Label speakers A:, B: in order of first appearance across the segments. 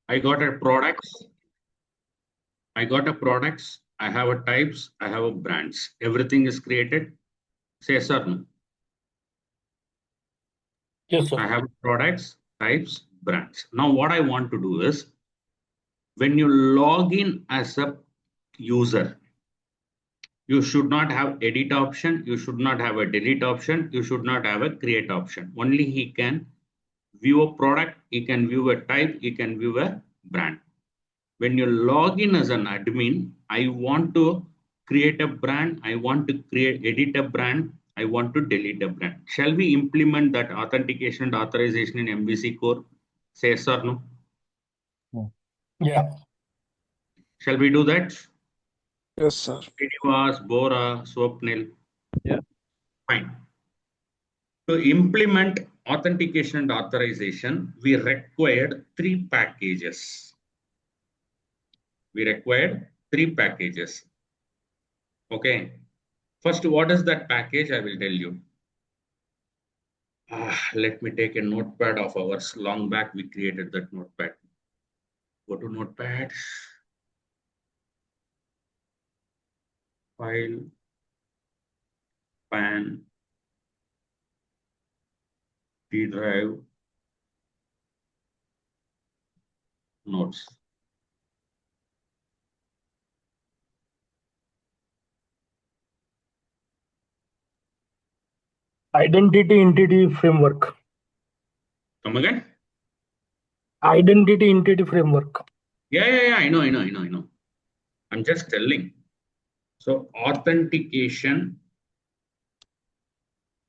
A: I got a products. I have a types, I have a brands. Everything is created. Say yes or no.
B: Yes, sir.
A: I have products, types, brands. Now what I want to do is when you log in as a user, you should not have edit option. You should not have a delete option. You should not have a create option. Only he can view a product. He can view a type. He can view a brand. When you log in as an admin, I want to create a brand. I want to edit a brand. I want to delete a brand. Shall we implement that authentication and authorization in MVC core? Say yes or no?
B: Yeah.
A: Shall we do that?
C: Yes, sir.
A: Srinivas, Bora, Swapnil.
C: Yeah.
A: Fine. To implement authentication and authorization, we required three packages. Okay. First, what is that package? I will tell you. Let me take a notepad of ours. Long back, we created that notepad. Go to notepad. File. Pan. D drive. Notes.
B: Identity entity framework.
A: Come again?
B: Identity entity framework.
A: Yeah. I know. I'm just telling. So authentication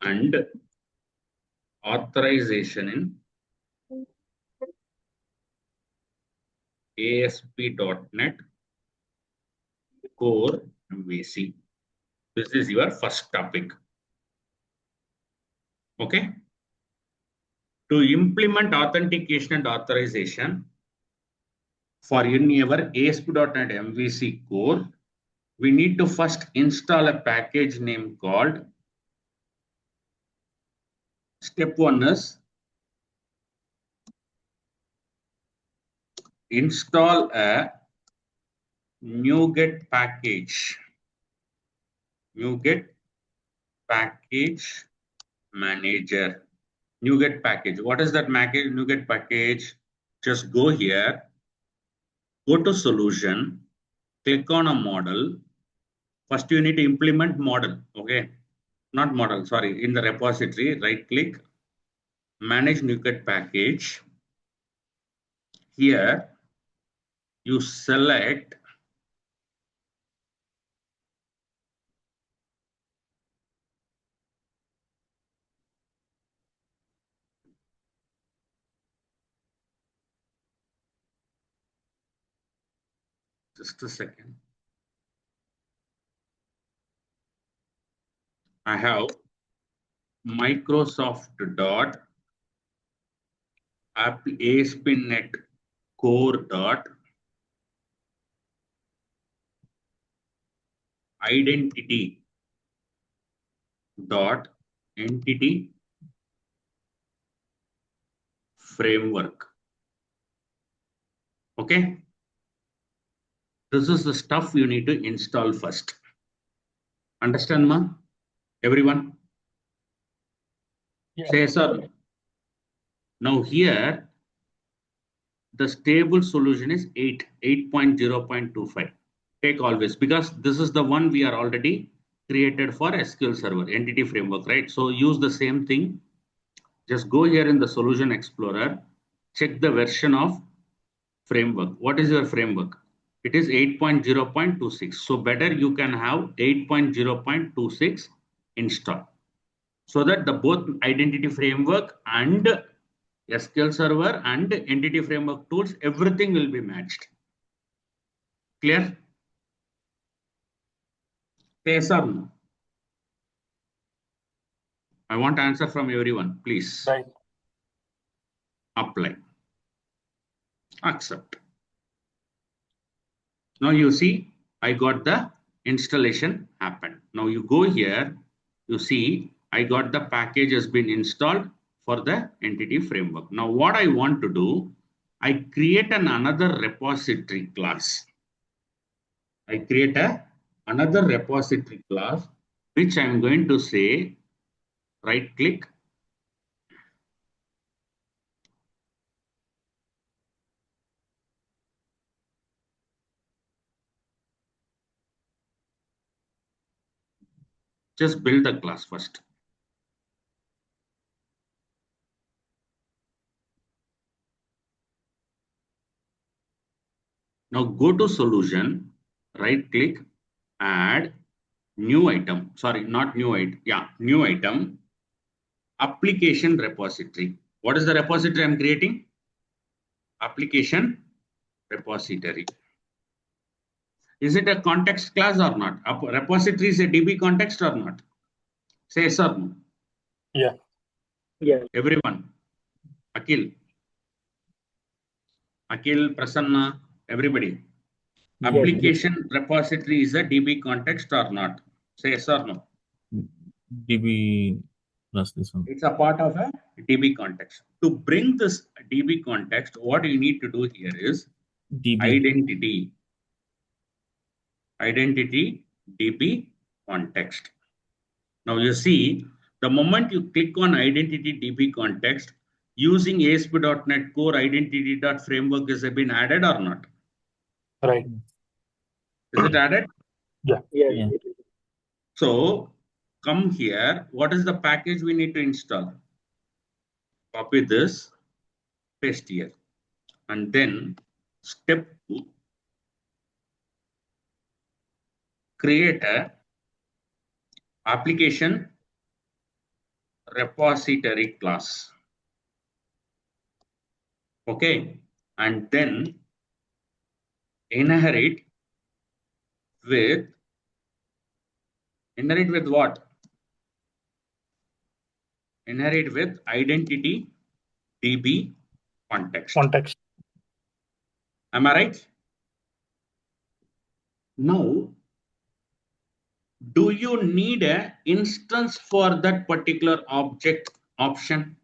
A: and authorization in ASP.NET Core MVC. This is your first topic. Okay. To implement authentication and authorization for any our ASP.NET MVC core, we need to first install a package name called. Step one is install a NuGet package. NuGet package manager. NuGet package. What is that NuGet package? Just go here, go to solution, click on a model. First, you need to implement model. Okay, not model, sorry. In the repository, right click, manage NuGet package. Here, you select just a second. I have Microsoft dot ASP.NET Core dot identity dot entity framework. Okay. This is the stuff you need to install first. Understand, ma? Everyone?
B: Yeah.
A: Say sir. Now here, the stable solution is 8.0.25. Take always, because this is the one we are already created for SQL Server entity framework, right? So use the same thing. Just go here in the Solution Explorer, check the version of framework. What is your framework? It is 8.0.26. So better you can have 8.0.26 installed, so that the both identity framework and SQL Server and entity framework tools, everything will be matched. Clear? Yes or no? I want answer from everyone, please.
B: Right.
A: Apply. Accept. Now you see, I got the installation happened. Now you go here, you see, I got the package has been installed for the entity framework. Now what I want to do, I create another repository class. I create another repository class, which I'm going to say, right click, just build the class first. Now go to solution, right click, add new item. Sorry, not new item. Yeah, new item, application repository. What is the repository I'm creating? Application repository. Is it a context class or not? A repository is a DB context or not? Say yes or no.
B: Yeah.
A: Everyone. Akhil, Prasanna, everybody.
D: Yes.
A: Application repository is a DB context or not? Say yes or no.
D: DB plus this one.
A: It's a part of a DB context. To bring this DB context, what you need to do here is
D: DB.
A: Identity DB context. Now you see, the moment you click on identity DB context, using ASP.NET Core identity.framework has been added or not?
B: Right.
A: Is it added?
B: Yeah.
D: Yeah.
A: So come here. What is the package we need to install? Copy this, paste here. And then step 2, create a application repository class. Okay. And then inherit with what? Inherit with identity DB context. Am I right? Now, do you need an instance for that particular object option?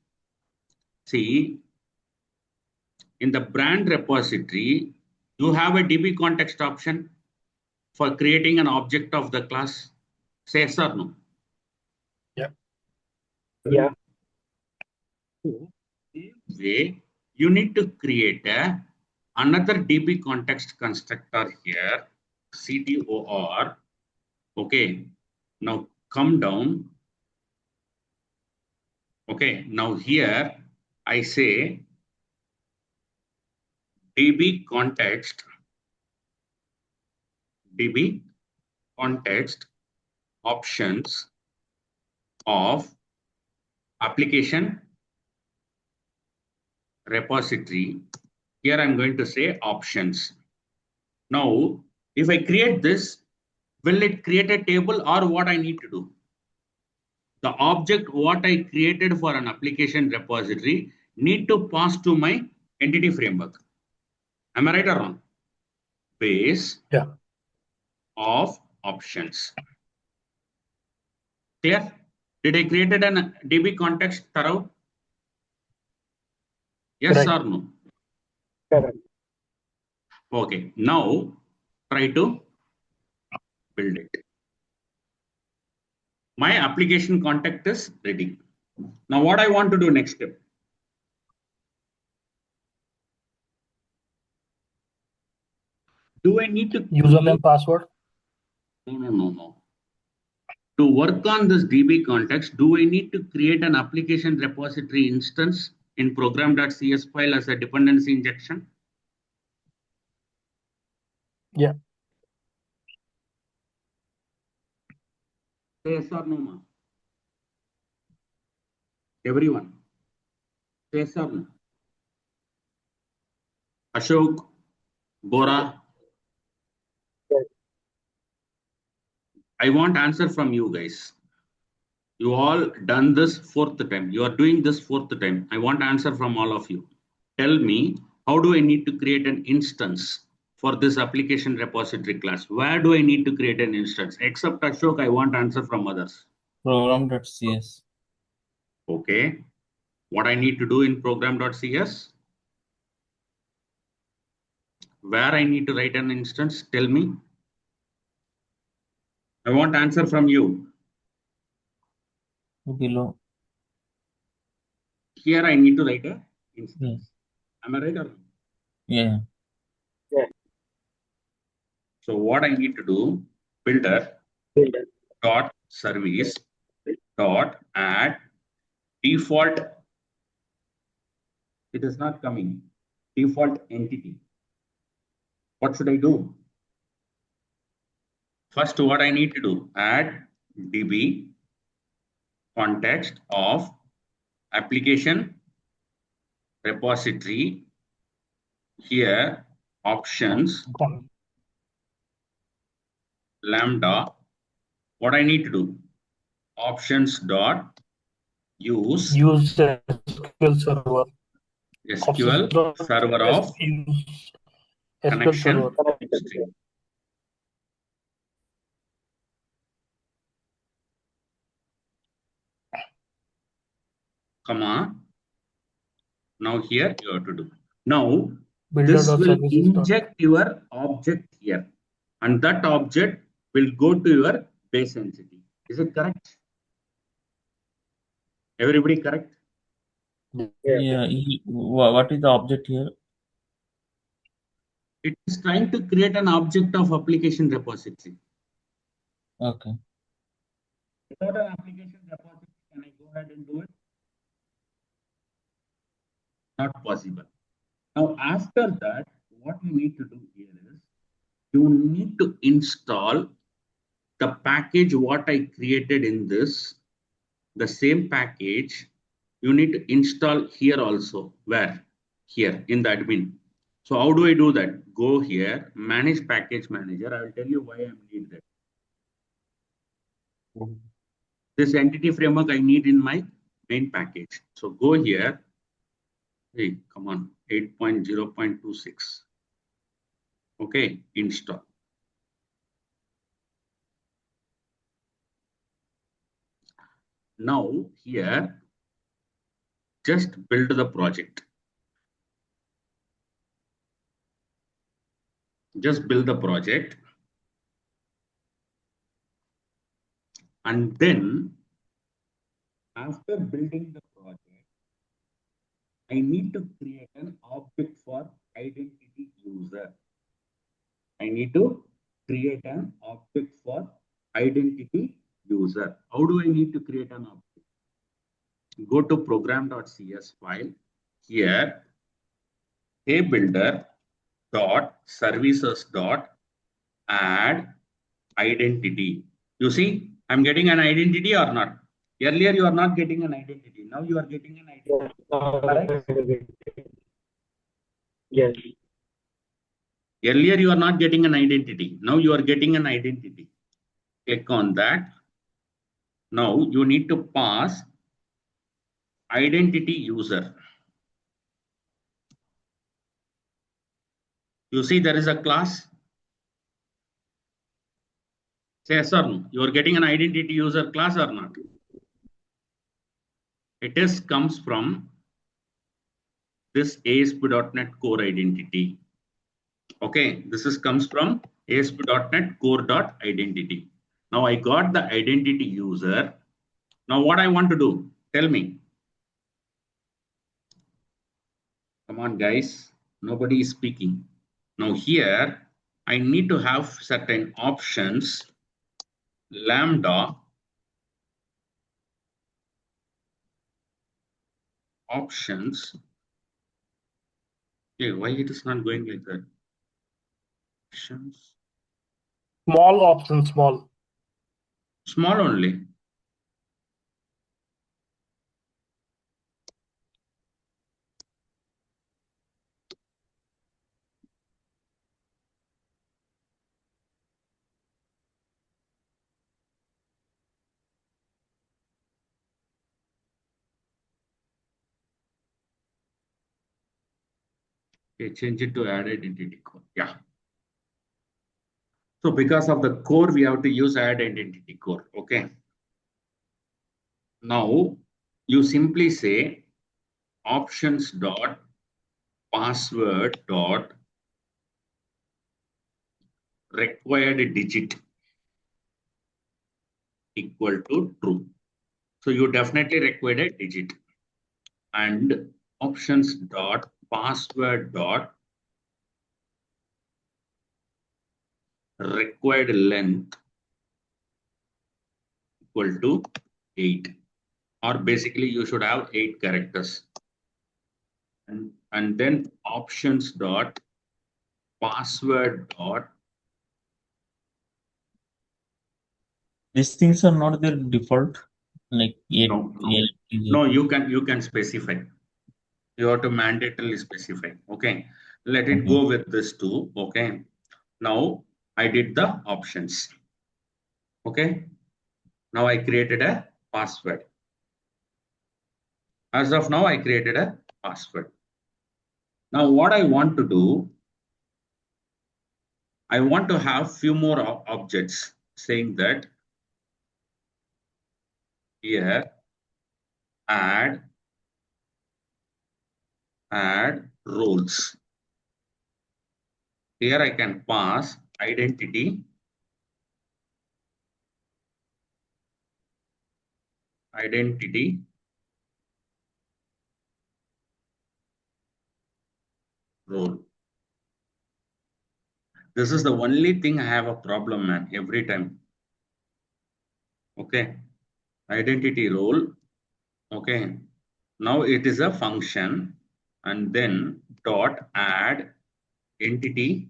A: See, in the brand repository, you have a DB context option for creating an object of the class. Say yes or no?
B: Yeah.
A: Way, you need to create another DB context constructor here, CDOR. Okay, now come down. Okay, now here I say DB context options of application repository. Here I'm going to say options. Now, if I create this, will it create a table or what I need to do? The object what I created for an application repository need to pass to my entity framework. Am I right or wrong? Base of options. Clear? Did I created an DB context, Tarav? Yes
B: Right.
A: or no?
B: Correct.
A: Okay, now try to build it. My application context is ready. Now what I want to do next step? Do I need to
B: Username, password?
A: No. To work on this DB context, do I need to create an application repository instance in program.cs file as a dependency injection?
B: Yeah.
A: Yes or no, ma? Everyone. Yes or no? Ashok, Bora. I want answer from you guys. You all done this 4th time. You are doing this 4th time. I want answer from all of you. Tell me, how do I need to create an instance for this application repository class? Where do I need to create an instance? Except Ashok, I want answer from others.
D: Program.cs.
A: Okay. What I need to do in program.cs? Where I need to write an instance, tell me. I want answer from you.
D: Below.
A: Here I need to write a instance.
D: Yeah.
A: Am I right or not?
D: Yeah.
A: So what I need to do, builder dot service dot add default. It is not coming. Default entity. What should I do? First, what I need to do, add db context of application repository. Here options lambda. What I need to do, options dot use
B: SQL Server.
A: SQL server of
B: use SQL
A: connection
B: Server.
A: history. Comma. Now here you have to do. Now this will inject your object here, and that object will go to your base entity. Is it correct? Everybody correct?
D: Yeah. What is the object here?
A: It is trying to create an object of application repository.
D: Okay.
A: Without an application repository, can I go ahead and do it? Not possible. Now, after that, what you need to do here is you need to install the package what I created in this, the same package you need to install here also. Where? Here in the admin. So how do I do that? Go here, manage package manager. I will tell you why I need that. This entity framework I need in my main package. So go here. Hey, come on, 8.0.26. Okay, install. Now here, just build the project. Just build the project. And then after building the project, I need to create an object for identity user. I need to create an object for identity user. How do I need to create an object? Go to program.cs file. Here, hey builder dot services dot add identity. You see, I'm getting an identity or not? Earlier, you are not getting an identity. Now you are getting an identity. Correct?
B: Yes.
A: Earlier, you are not getting an identity. Now you are getting an identity. Click on that. Now you need to pass identity user. You see there is a class. Say yes or no. You are getting an identity user class or not? It is comes from this ASP.NET Core identity. Okay, this is comes from ASP.NET Core.identity. Now I got the identity user. Now what I want to do? Tell me. Come on, guys. Nobody is speaking. Now here, I need to have certain options. Lambda options. Okay, why it is not going like that? Options.
B: Small option, small.
A: Small only. Okay, change it to add identity core. Yeah. So because of the core, we have to use add identity core. Okay. Now you simply say options dot password dot required digit equal to true. So you definitely required a digit. And options dot password dot required length equal to 8. Or basically you should have 8 characters. And then options dot password dot.
D: These things are not their default, like
A: No, you can specify. You have to mandatorily specify. Okay. Let it go with this too. Okay. Now I did the options. Okay. Now I created a password. As of now, I created a password. Now what I want to do, I want to have few more objects saying that here add roles. Here I can pass identity role. This is the only thing I have a problem, man, every time. Okay. Identity role. Okay. Now it is a function and then dot add entity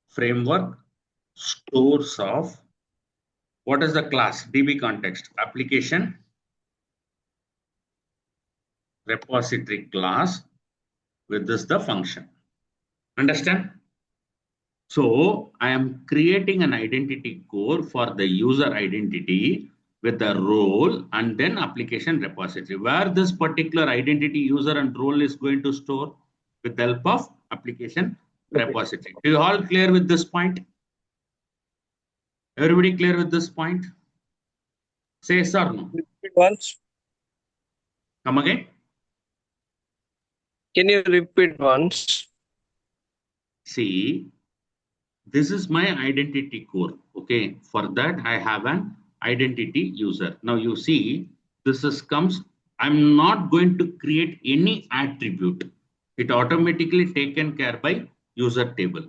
A: framework stores of what is the class DB context application repository class with this the function. Understand? So I am creating an identity core for the user identity with the role and then application repository where this particular identity user and role is going to store with the help of application repository. Do you all clear with this point? Everybody clear with this point? Say yes or no.
C: Repeat once.
A: Come again.
C: Can you repeat once?
A: See, this is my identity core. Okay, for that I have an identity user. Now you see, this is comes. I'm not going to create any attribute. It automatically taken care by user table.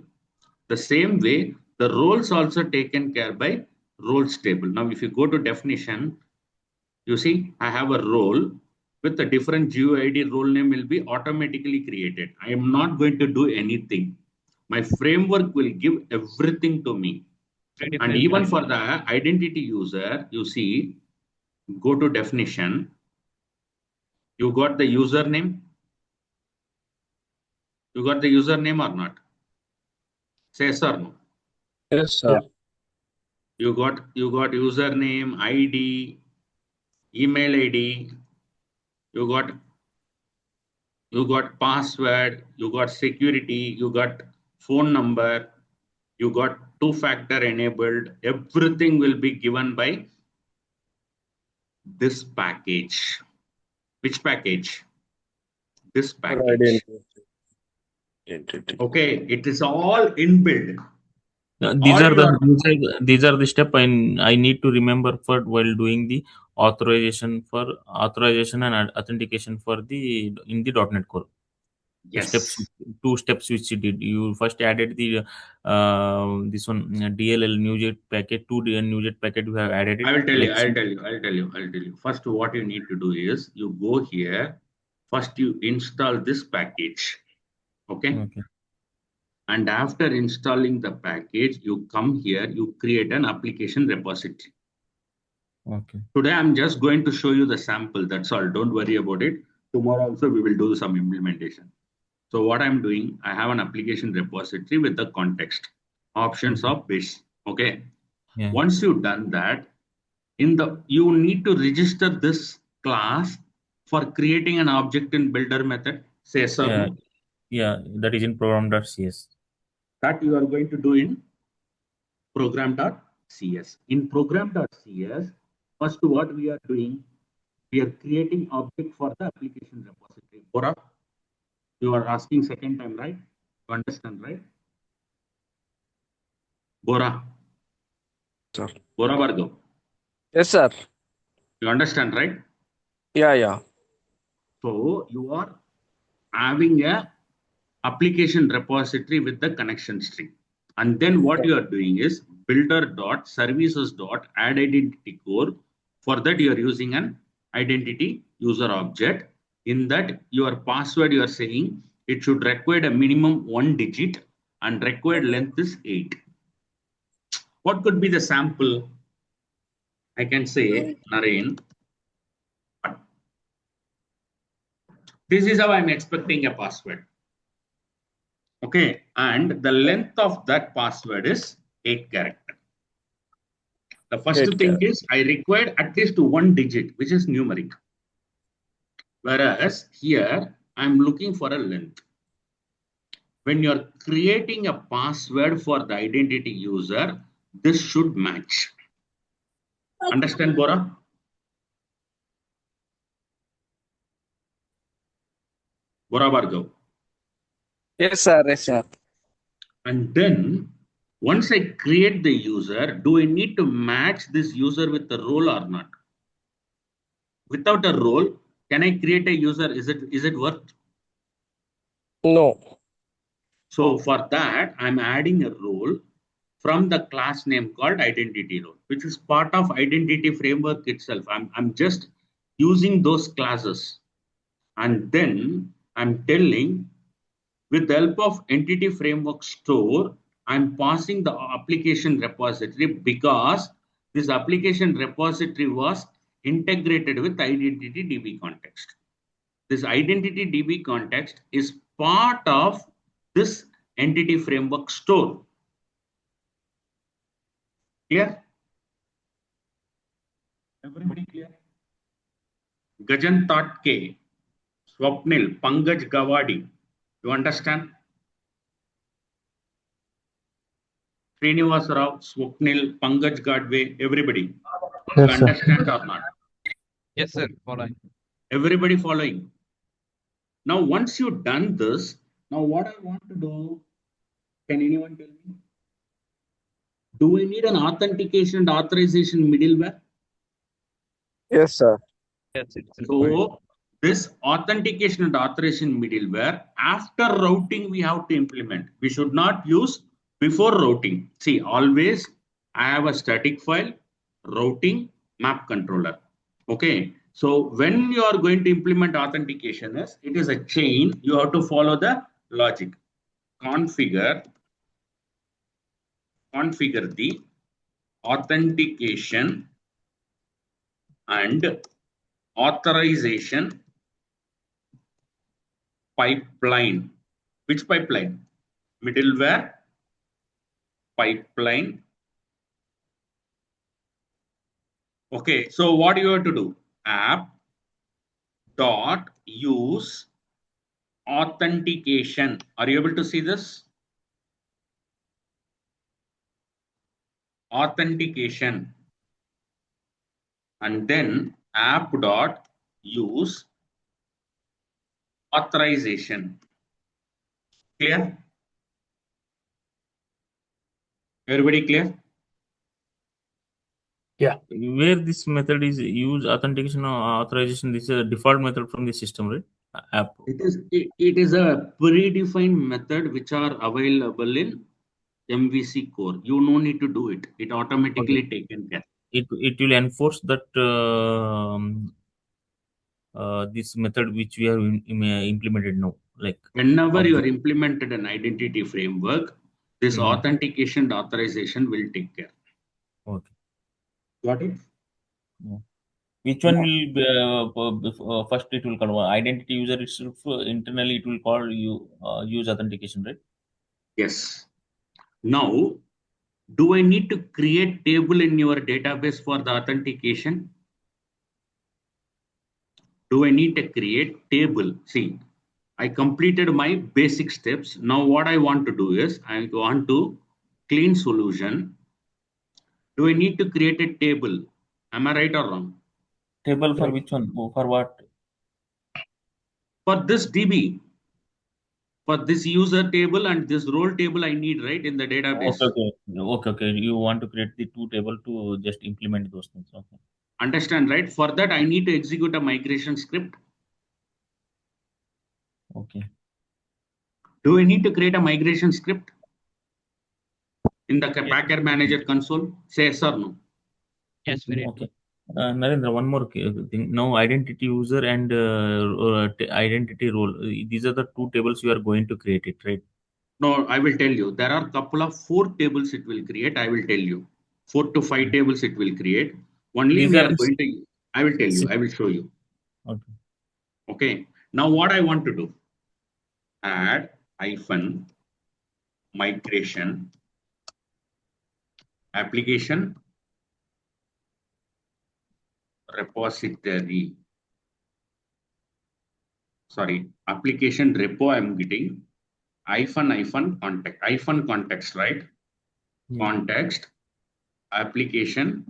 A: The same way, the roles also taken care by roles table. Now, if you go to definition, you see, I have a role with a different GUID role name will be automatically created. I am not going to do anything. My framework will give everything to me. And even for the identity user, you see, go to definition, you got the username. You got the username or not? Say yes or no.
C: Yes, sir.
A: You got username, ID, email ID, you got password, you got security, you got phone number, you got two-factor enabled. Everything will be given by this package. Which package? This package.
C: Identity.
A: Okay, it is all inbuilt.
D: These
A: All
D: are
A: your
D: these are the step I need to remember for while doing the authorization and authentication for the in the .NET Core. The steps,
A: yes.
D: 2 steps which you did. You first added the this one DLL NuGet packet, 2 NuGet packet. You have added it.
A: I will tell you,
D: Let's
A: I'll
D: see.
A: tell you, I'll tell you, I'll tell you. First, what you need to do is you go here. First, you install this package. Okay.
D: Okay.
A: And after installing the package, you come here, you create an application repository.
D: Okay.
A: Today, I'm just going to show you the sample. That's all. Don't worry about it. Tomorrow also, we will do some implementation. So what I'm doing, I have an application repository with the context, options
D: Okay.
A: of bits. Okay.
D: Yeah.
A: Once you've done that, you need to register this class for creating an object in builder method. Say yes or
D: Yeah.
A: no.
D: Yeah. That is in program.cs.
A: That you are going to do in program.cs. In program.cs, first what we are doing, we are creating object for the application repository. Bora, you are asking second time, right? You understand, right? Bora.
C: Sir.
A: Bora Bhargav.
C: Yes, sir.
A: You understand, right?
C: Yeah.
A: So you are having a application repository with the connection string. And then what you are doing is builder.services.add identity core. For that, you are using an identity user object. In that, your password you are saying it should require a minimum 1 digit and required length is 8. What could be the sample? I can say, Naren, this is how I'm expecting a password. Okay, and the length of that password is 8 characters. The first
C: 8
A: thing
C: car.
A: is I required at least 1 digit, which is numeric. Whereas here I'm looking for a length. When you're creating a password for the identity user, this should match. Understand, Bora? Bora Bhargav.
C: Yes, sir. Yes, sir.
A: And then once I create the user, do I need to match this user with the role or not? Without a role, can I create a user? Is it worth?
C: No.
A: So for that, I'm adding a role from the class name called identity role, which is part of identity framework itself. I'm just using those classes. And then I'm telling with the help of entity framework store, I'm passing the application repository because this application repository was integrated with identity DB context. This identity DB context is part of this entity framework store. Clear? Everybody clear? Gajan Tatke, Swapnil, Pankaj Gawadi. You understand? Srinivas Rao, Swapnil, Pankaj Gadve, everybody. You
B: Yes, sir.
A: understand or not?
E: Yes, sir. Following.
A: Everybody following. Now, once you've done this, now what I want to do, can anyone tell me? Do we need an authentication and authorization middleware?
C: Yes, sir.
E: Yes, it's required.
A: So this authentication and authorization middleware, after routing, we have to implement. We should not use before routing. See, always I have a static file, routing, map controller. Okay. So when you are going to implement authentication, it is a chain. You have to follow the logic. Configure the authentication and authorization pipeline. Which pipeline? Middleware pipeline. Okay, so what you have to do? App dot use authentication. Are you able to see this? Authentication. And then app dot use authorization. Clear? Everybody clear?
B: Yeah.
D: Where this method is used, authentication or authorization, this is a default method from the system, right? App.
A: It is a predefined method which are available in MVC core. You no need to do it. It automatically taken care.
D: It will enforce that this method which we have implemented now, like
A: Whenever you are
D: object.
A: implemented an identity framework, this
D: Mhm.
A: authentication and authorization will take care.
D: Okay.
A: Got it?
D: Yeah. Which one will be, first it will call identity user itself, internally it will call you use authentication, right?
A: Yes. Now, do I need to create table in your database for the authentication? Do I need to create table? See, I completed my basic steps. Now what I want to do is I want to clean solution. Do I need to create a table? Am I right or wrong?
D: Table for
B: Right.
D: which one? Oh, for what?
A: For this DB, For this user table and this role table, I need, right, in the database.
D: Okay. You want to create the two table to just implement those things. Okay.
A: Understand, right? For that, I need to execute a migration script.
D: Okay.
A: Do I need to create a migration script in the
E: Yes.
A: package manager console? Say yes or no.
E: Yes, we need.
D: Okay. Narendra, one more thing. Now, identity user and identity role. These are the two tables you are going to create it, right?
A: No, I will tell you. There are a couple of 4 tables it will create. I will tell you. 4 to 5 tables it will create. Only
D: These
A: we
D: are
A: are
D: the
A: going to, I will tell you. I will show you.
D: okay.
A: Okay. Now, what I want to do, add hyphen migration application repository. Sorry, application repo. I'm getting hyphen context, right?
D: Yeah.
A: Context application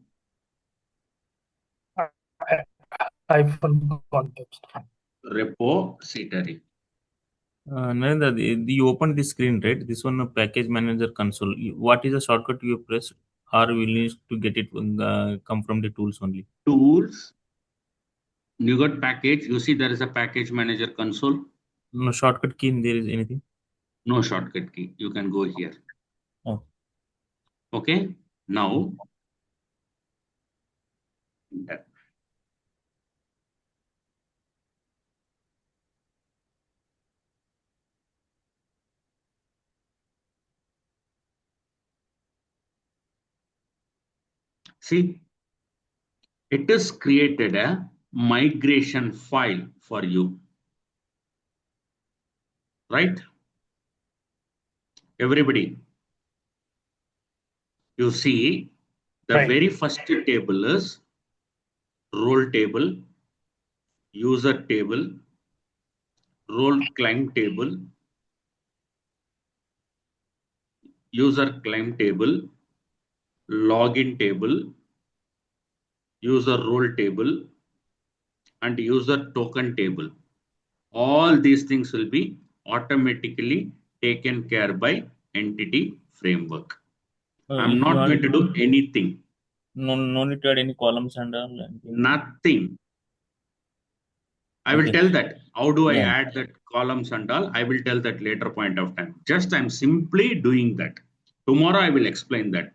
B: Hyphen context.
A: repository.
D: Narendra, you open the screen, right? This one, package manager console. What is the shortcut you press? Or will need to get it come from the tools only?
A: Tools, you got package. You see there is a package manager console.
D: No shortcut key. There is anything?
A: No shortcut key. You can go here.
D: Oh.
A: Okay. Now, see, it is created a migration file for you, right? Everybody, you see the
B: Right.
A: very first table is role table, user table, role claim table, user claim table, login table, user role table, and user token table. All these things will be automatically taken care by entity framework. I'm
D: If you
A: not
D: want
A: going to do anything,
D: no need to add any columns and all.
A: nothing. I will
D: Okay.
A: tell that. How do I
D: Yeah.
A: add that columns and all? I will tell that later point of time. Just I'm simply doing that. Tomorrow I will explain that.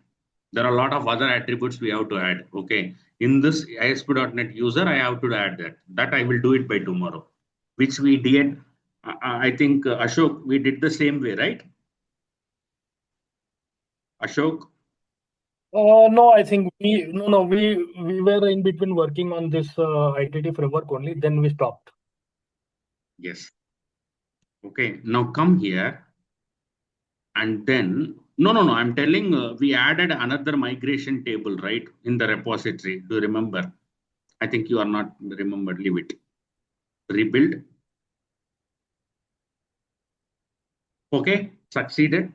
A: There are a lot of other attributes we have to add. Okay. In this ASP.NET user, I have to add that. That I will do it by tomorrow, which we did. I think Ashok, we did the same way, right? Ashok,
B: No, I think we were in between working on this ITT framework only. Then we stopped.
A: yes. Okay. Now come here. And then, no. I'm telling we added another migration table, right, in the repository. Do you remember? I think you are not remembered. Leave it. Rebuild. Okay, succeeded.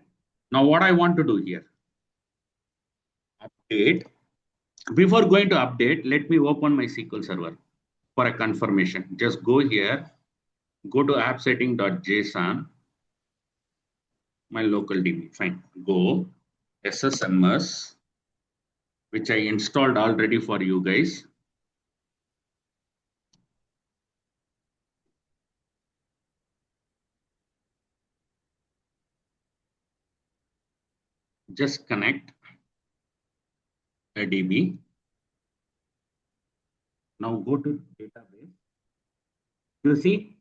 A: Now, what I want to do here, update. Before going to update, let me open my SQL Server for a confirmation. Just go here, go to appsetting.json, my local DB. Fine. Go SSMS, which I installed already for you guys. Just connect a DB. Now go to database. You see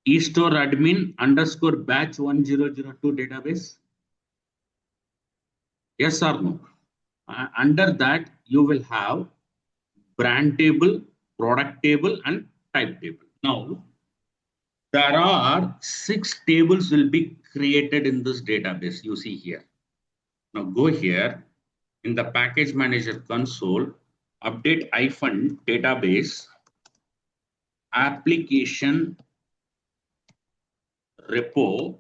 A: eStore admin underscore batch 1002 database. Yes or no? Under that, you will have brand table, product table, and type table. Now, there are 6 tables will be created in this database. You see here. Now go here in the package manager console, update hyphen database application repo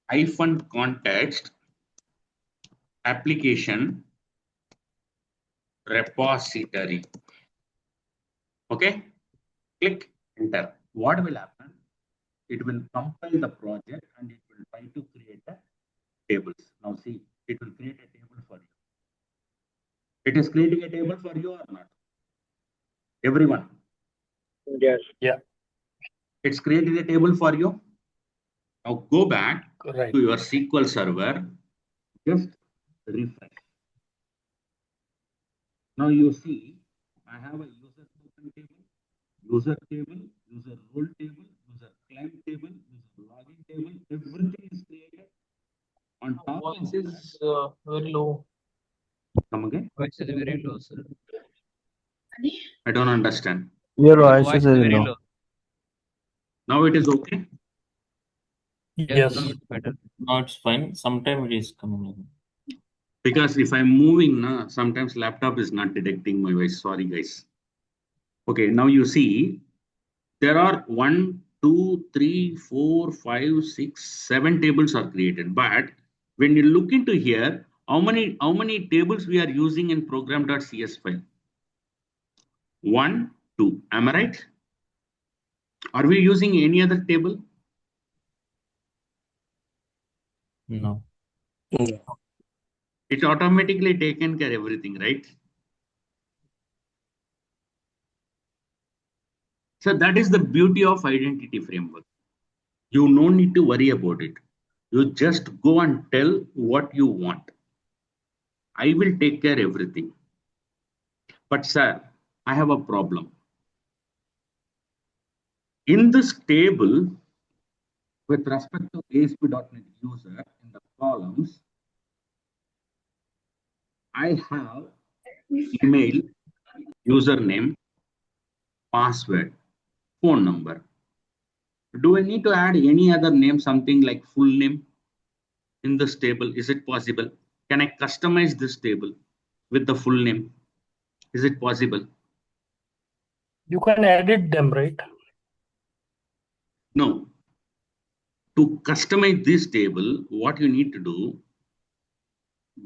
A: hyphen context application repository. Okay, click enter. What will happen? it will compile the project and it will try to create a tables. Now see, it will create a table for you. It is creating a table for you or not? Everyone.
C: Yes.
B: Yeah.
A: It's creating a table for you. Now go back
B: Right.
A: to your SQL Server. Just refresh. Now you see, I have a user token table, user table, user role table, user claim table, user login table. Everything is created. On top of
B: Voice
A: that,
B: is very low.
A: come again.
E: Voice is very low, sir.
A: I don't understand.
F: Your
E: Your
F: voice is very low.
A: Now it is okay.
B: Yes.
E: Now it's better.
D: Now it's fine. Sometime it is coming again.
A: Because if I'm moving, sometimes laptop is not detecting my voice. Sorry, guys. Okay, now you see there are 1, 2, 3, 4, 5, 6, 7 tables are created. But when you look into here, how many tables we are using in program.cs file? 1, 2. Am I right? Are we using any other table?
D: No.
C: No.
A: It automatically taken care of everything, right? So that is the beauty of identity framework. You no need to worry about it. You just go and tell what you want. I will take care everything. But sir, I have a problem. In this table, with respect to ASP.NET user, in the columns, I have email, username, password, phone number. Do I need to add any other name, something like full name in this table? Is it possible? Can I customize this table with the full name? Is it possible?
B: You can edit them, right?
A: No. To customize this table, what you need to do,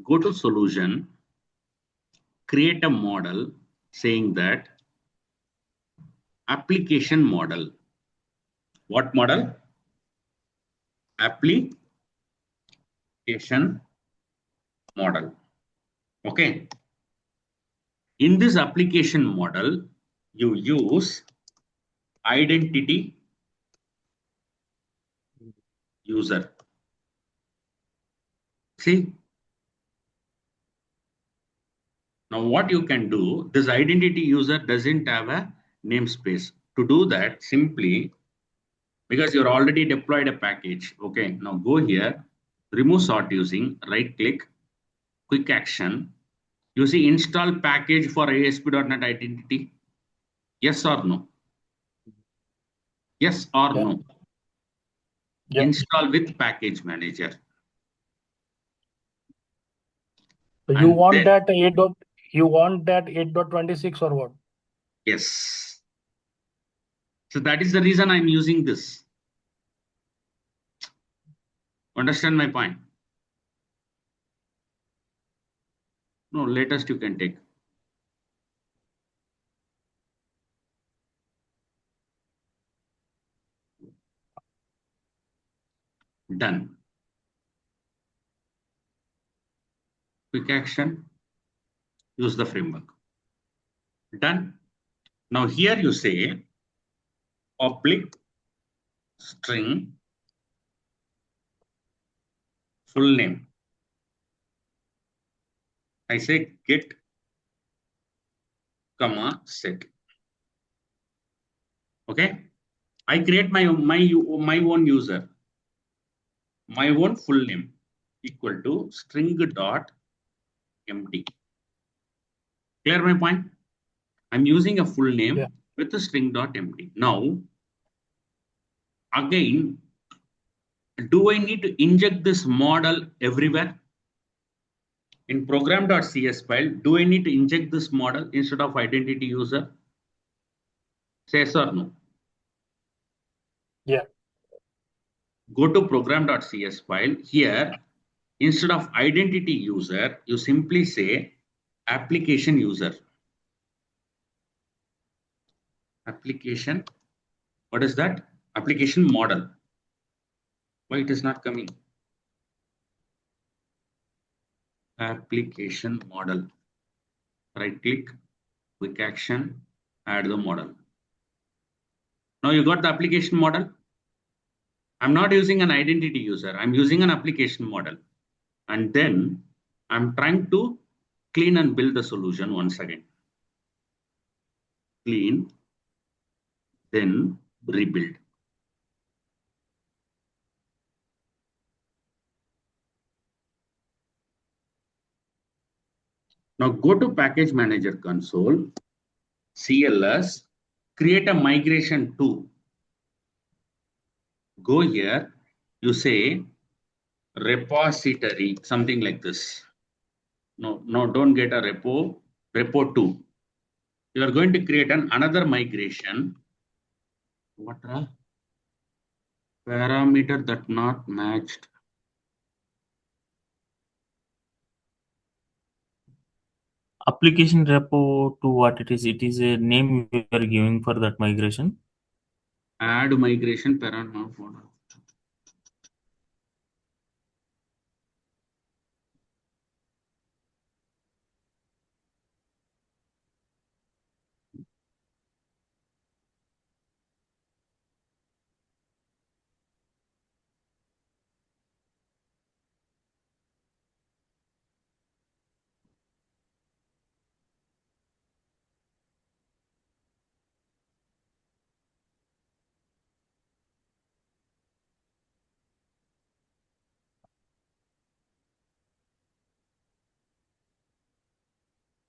A: go to solution, create a model saying that application model. What model? Application model. Okay. In this application model, you use identity user. See? Now what you can do, this identity user doesn't have a namespace. To do that, simply, because you're already deployed a package. Okay, now go here, remove sort using, right click, quick action. You see install package for ASP.NET identity. Yes or no? Yes or
B: Yeah.
A: no?
B: Yeah.
A: Install with package manager.
B: So you
A: And
B: want
A: then,
B: that 8. You want that 8.26 or what?
A: yes. So that is the reason I'm using this. Understand my point? No, latest you can take. Done. Quick action, use the framework. Done. Now here you say public string full name. I say get comma set. Okay. I create my own user, my own full name equal to string dot empty. Clear my point? I'm using a full name with a string dot empty. Now, again, do I need to inject this model everywhere? In program.cs file, do I need to inject this model instead of identity user? Say yes or no?
B: Yeah.
A: Go to program.cs file. Here, instead of identity user, you simply say application user. Application, what is that? application model. Why it is not coming? Application model. Right click, quick action, add the model. Now you got the application model. I'm not using an identity user. I'm using an application model. And then I'm trying to clean and build the solution once again. Clean, then rebuild. Now go to Package Manager console, CLS, create a migration to. Go here, you say repository, something like this. No, don't get a repo 2. You are going to create another migration. What a parameter that not matched.
D: Application repo to what it is? It is a name you are giving for that migration.
A: Add migration parameter.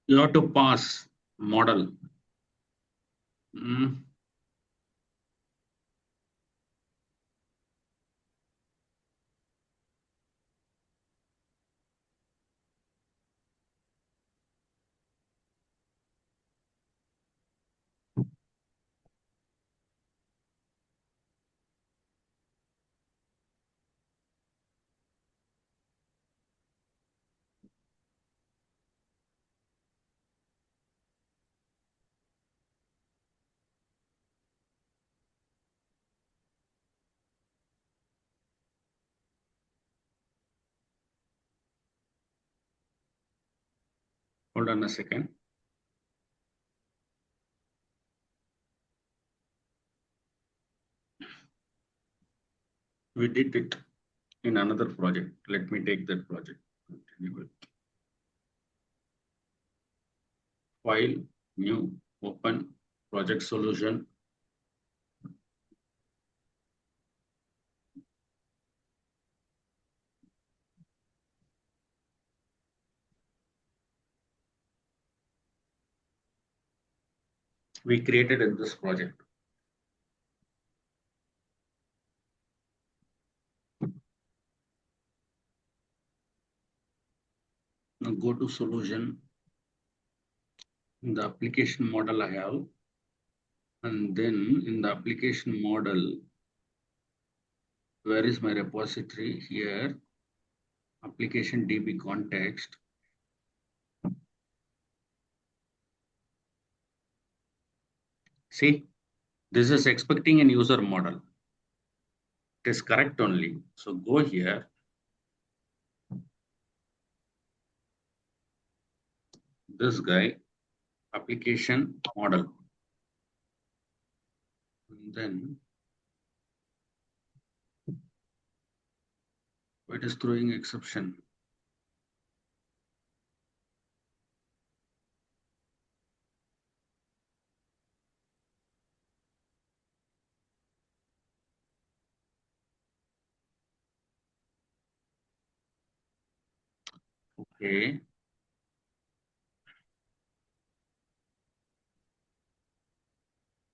A: You have to pass model. Hold on a second. We did it in another project. Let me take that project. Continue. File, new, open, project solution. We created in this project. Now go to solution. In the application model I have, and then in the application model, where is my repository? Here, application DB context. See, this is expecting an user model. It is correct only. So go here. This guy, application model. And then it is throwing exception. Okay.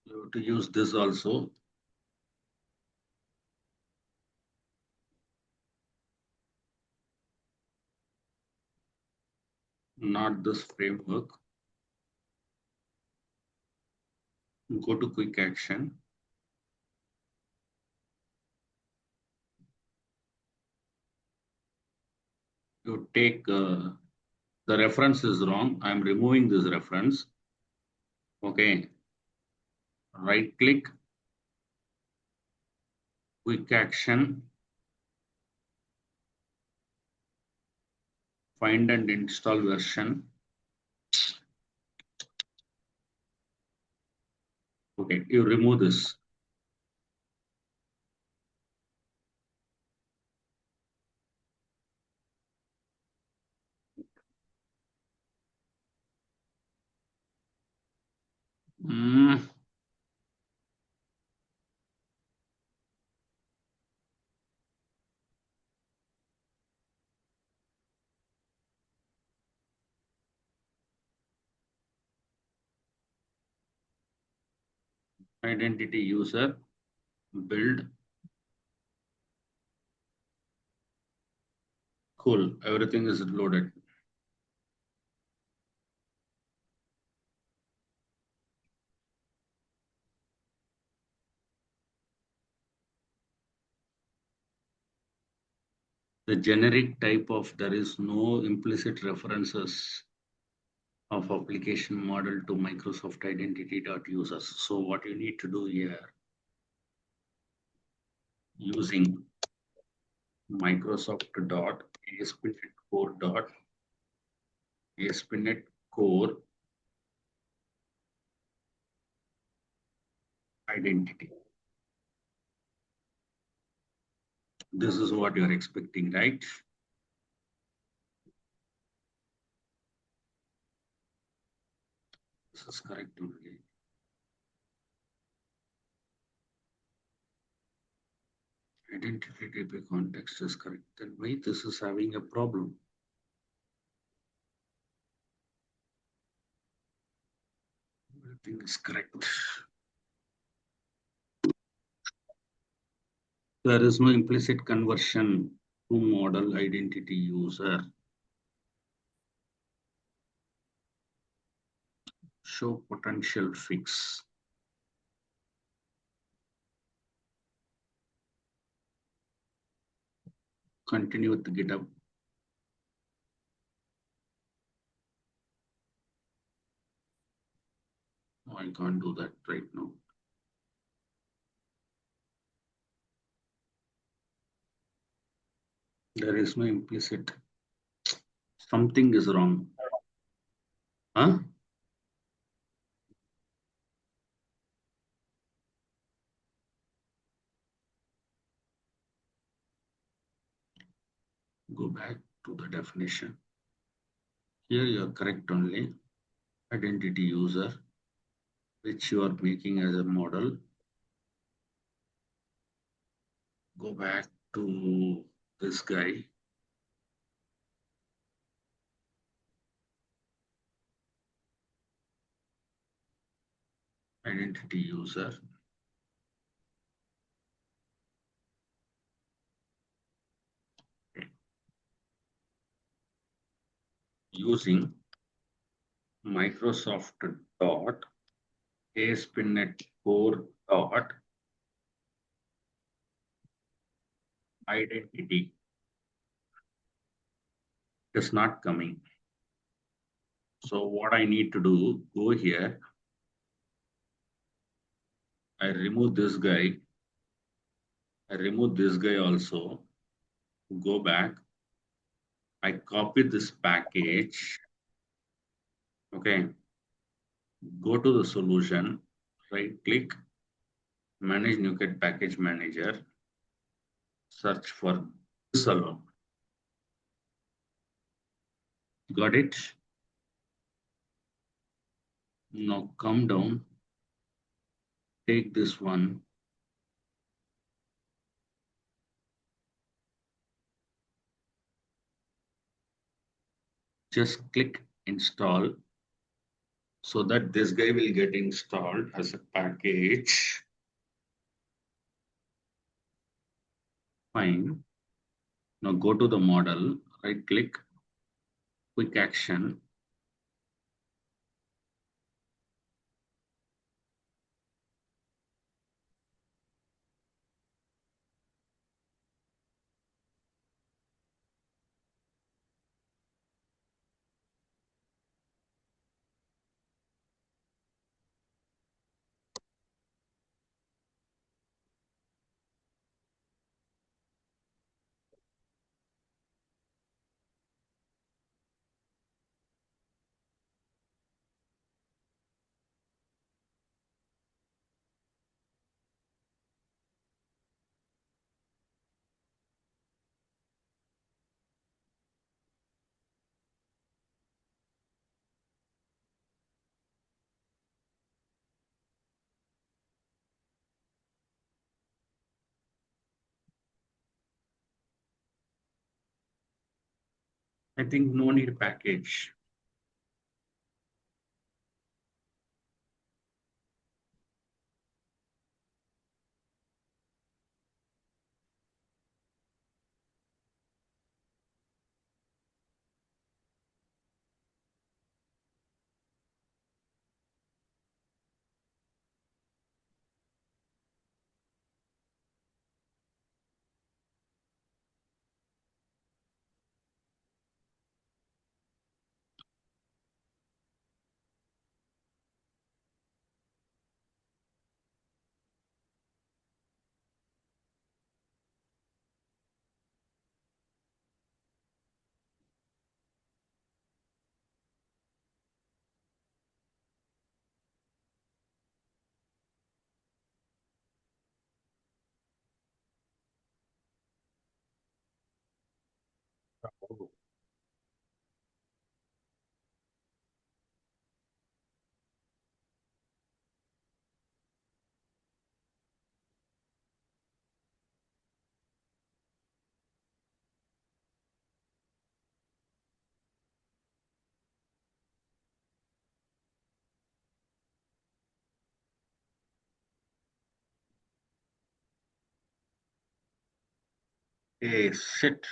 A: You have to use this also. Not this framework. Go to quick action. You take the reference is wrong. I'm removing this reference. Okay. Right click, quick action, find and install version. Okay, you remove this. Identity user, build. Cool, everything is loaded. The generic type of, there is no implicit references of application model to Microsoft identity.users. So what you need to do here, using Microsoft dot ASP.NET Core dot ASP.NET Core identity. This is what you're expecting, right? This is correct only. Identity type context is correct. Then why this is having a problem? Everything is correct. There is no implicit conversion to model identity user. Show potential fix. Continue with the GitHub. Oh, I can't do that right now. There is no implicit. Something is wrong. Huh? Go back to the definition. Here you are correct only. Identity user, which you are making as a model. Go back to this guy. Identity user. Using Microsoft dot ASP.NET Core dot identity. It is not coming. So what I need to do, go here. I remove this guy. I remove this guy also. Go back. I copy this package. Okay. Go to the solution. Right click. Manage NuGet Package Manager. Search for this alone. Got it? Now come down. Take this one. Just click install so that this guy will get installed as a package. Fine. Now go to the model, right click, quick action. I think no need package. Hey, shit.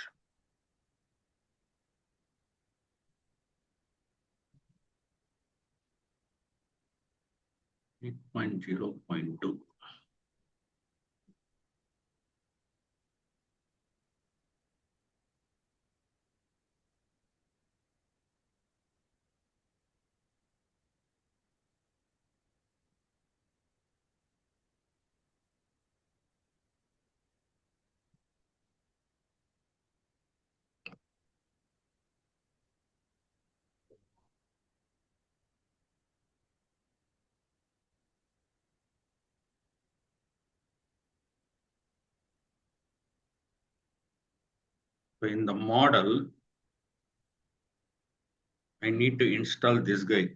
A: Eight point 0.2. So in the model, I need to install this guy.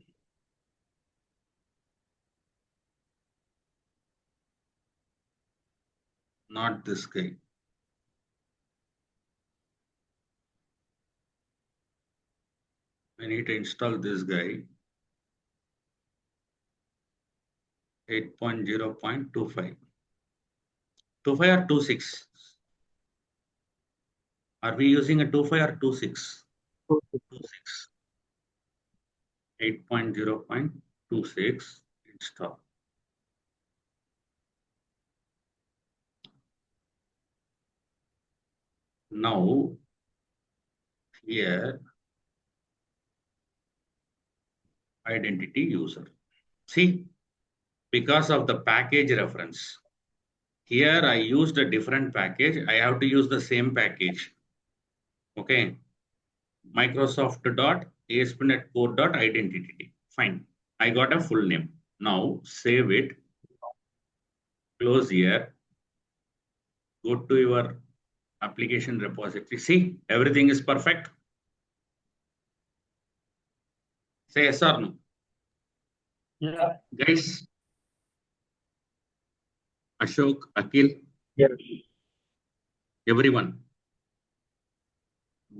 A: Not this guy. I need to install this guy. 8.0.25. 25 or 26? Are we using a 25 or 26? 26. 8.0.26 install. Now, here, identity user. See, because of the package reference. Here I used a different package. I have to use the same package. Okay. Microsoft.ASP.NET Core.identity. Fine. I got a full name. Now save it. Close here. Go to your application repository. See, everything is perfect. Say yes or no.
B: Yeah.
A: Guys, Ashok, Akhil,
C: Yes.
A: everyone.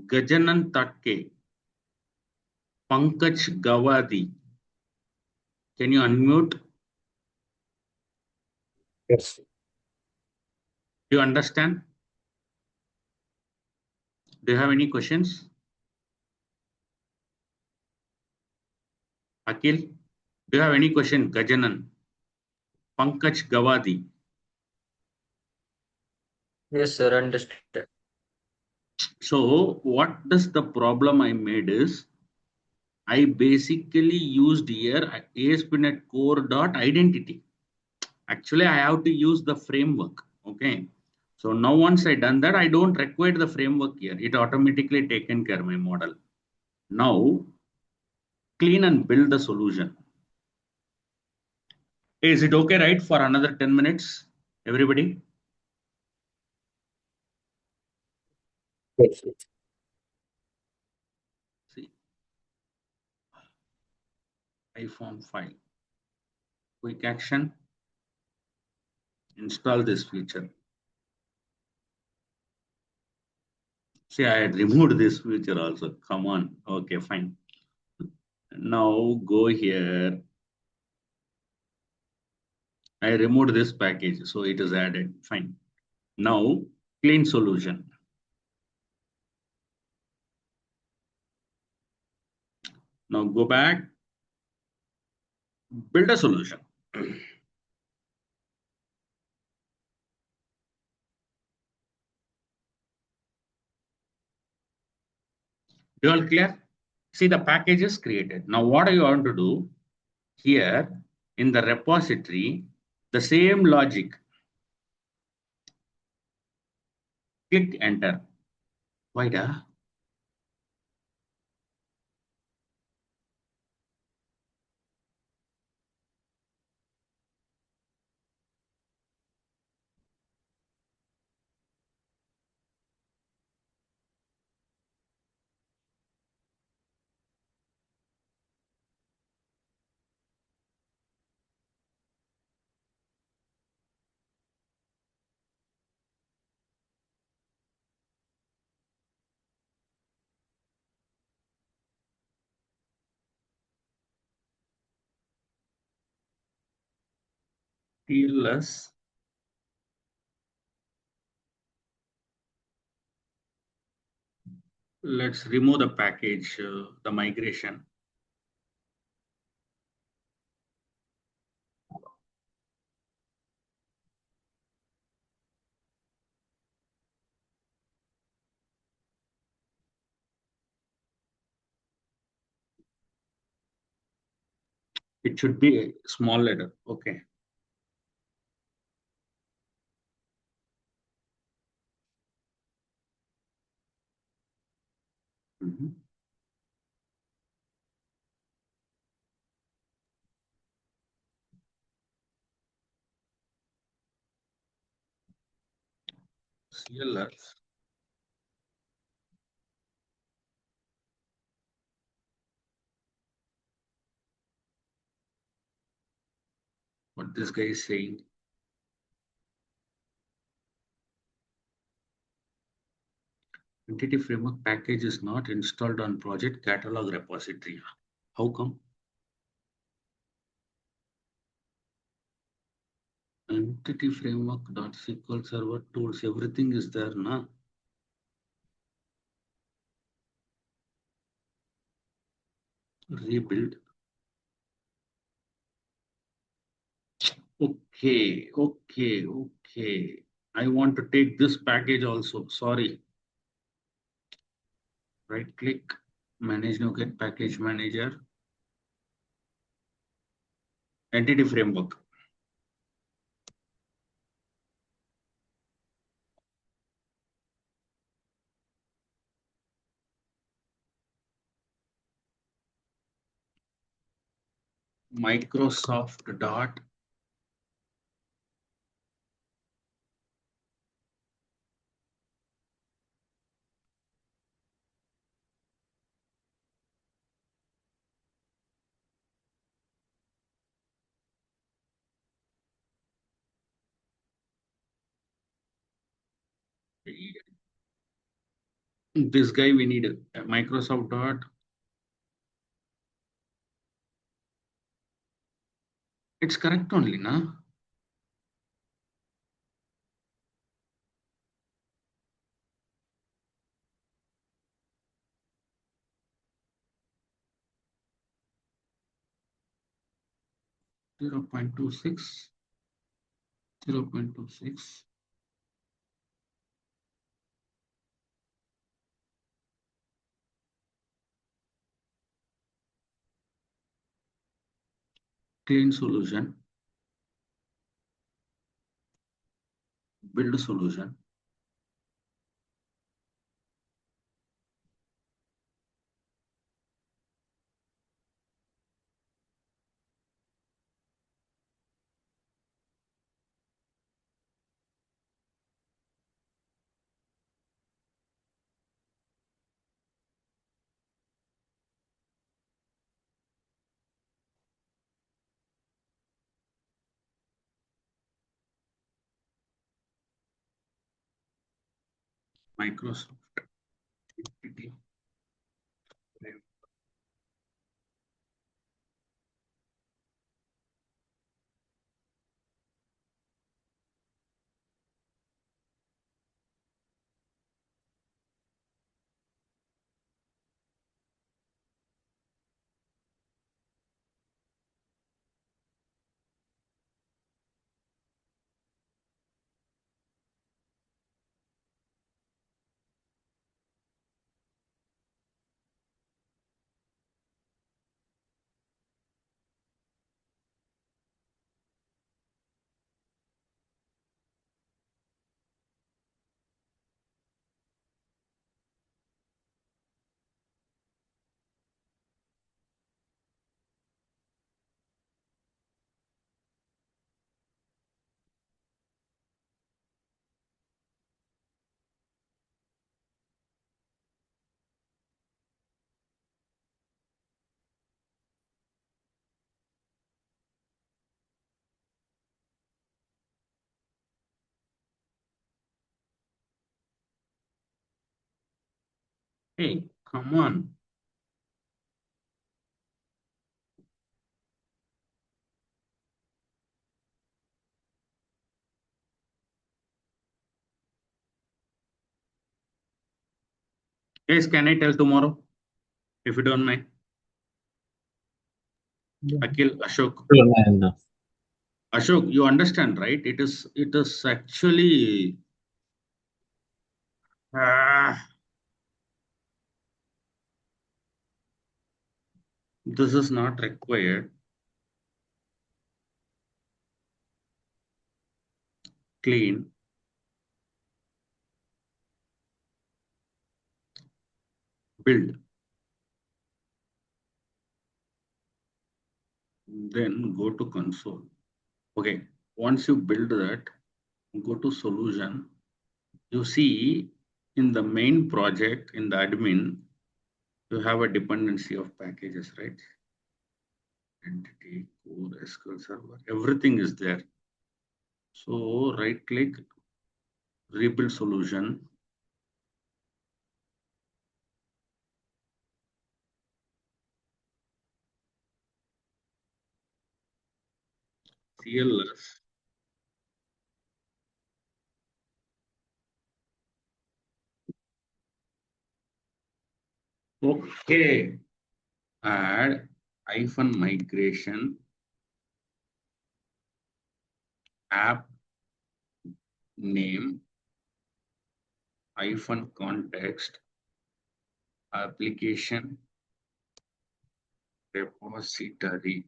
A: Gajanan Tatke, Pankaj Gawadi. Can you unmute?
C: Yes.
A: Do you understand? Do you have any questions? Akhil, do you have any question? Gajanan, Pankaj Gawadi.
F: Yes, sir. Understood.
A: So what does the problem I made is, I basically used here ASP.NET Core dot identity. Actually, I have to use the framework. Okay. So now once I done that, I don't require the framework here. It automatically taken care of my model. Now, clean and build the solution. Is it okay, right? For another 10 minutes, everybody?
C: Yes.
A: See, iPhone file. Quick action. Install this feature. See, I had removed this feature also. Come on. Okay, fine. Now go here. I removed this package, so it is added. Fine. Now clean solution. Now go back, build a solution. You all clear? See, the package is created. Now what I want to do here in the repository, the same logic. Click enter. Why da? TLS. Let's remove the package, the migration. It should be a small letter. Okay. Mhm. CLS. What this guy is saying. Entity framework package is not installed on project catalog repository. How come? Entity framework dot SQL Server tools, everything is there, na? Rebuild. Okay, okay, okay. I want to take this package also. Sorry. Right click, manage now, get package manager, entity framework. Microsoft dot this guy we need Microsoft dot. It's correct only, na? Zero point 0.26, 0.26. Clean solution, build solution. Microsoft. Hey, come on. Guys, can I tell tomorrow? If you don't mind. Akhil, Ashok.
D: Sure, Narendra.
A: Ashok, you understand, right? It is actually this is not required. Clean. Build. Then go to console. Okay. Once you build that, go to solution. You see in the main project in the admin, you have a dependency of packages, right? Entity, core, SQL Server, everything is there. So right click, rebuild solution. CLS. Okay. Add hyphen migration app name hyphen context application repository.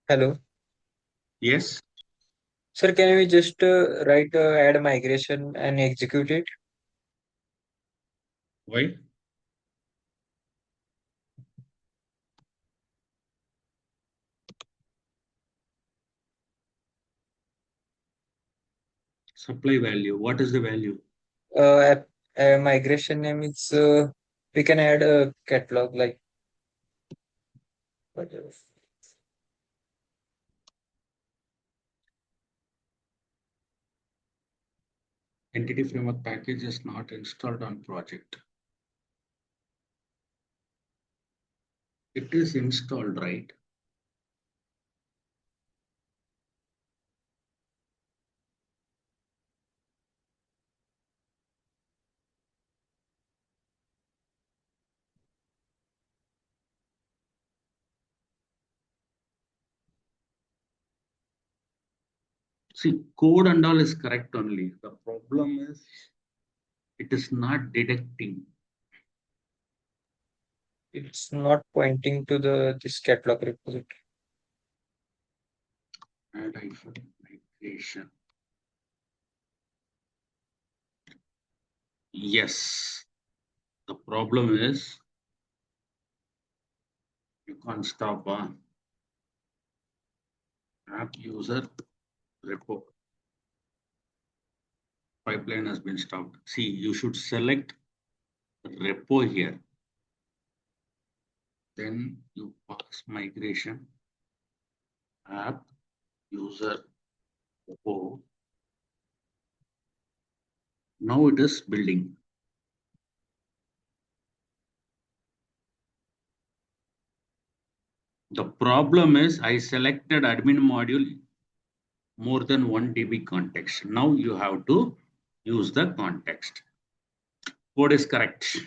F: Hello.
A: Yes.
F: Sir, can we just write add migration and execute it?
A: Why? Supply value. What is the value?
F: Migration name is we can add a catalog like whatever.
A: Entity framework package is not installed on project. It is installed, right? See, code and all is correct only. The problem is it is not detecting.
F: It's not pointing to the this catalog repository.
A: Add hyphen migration. Yes. The problem is you can't stop. App user repo. Pipeline has been stopped. See, you should select repo here. Then you pass migration app user repo. Now it is building. The problem is I selected admin module more than 1 DB context. Now you have to use the context. Code is correct.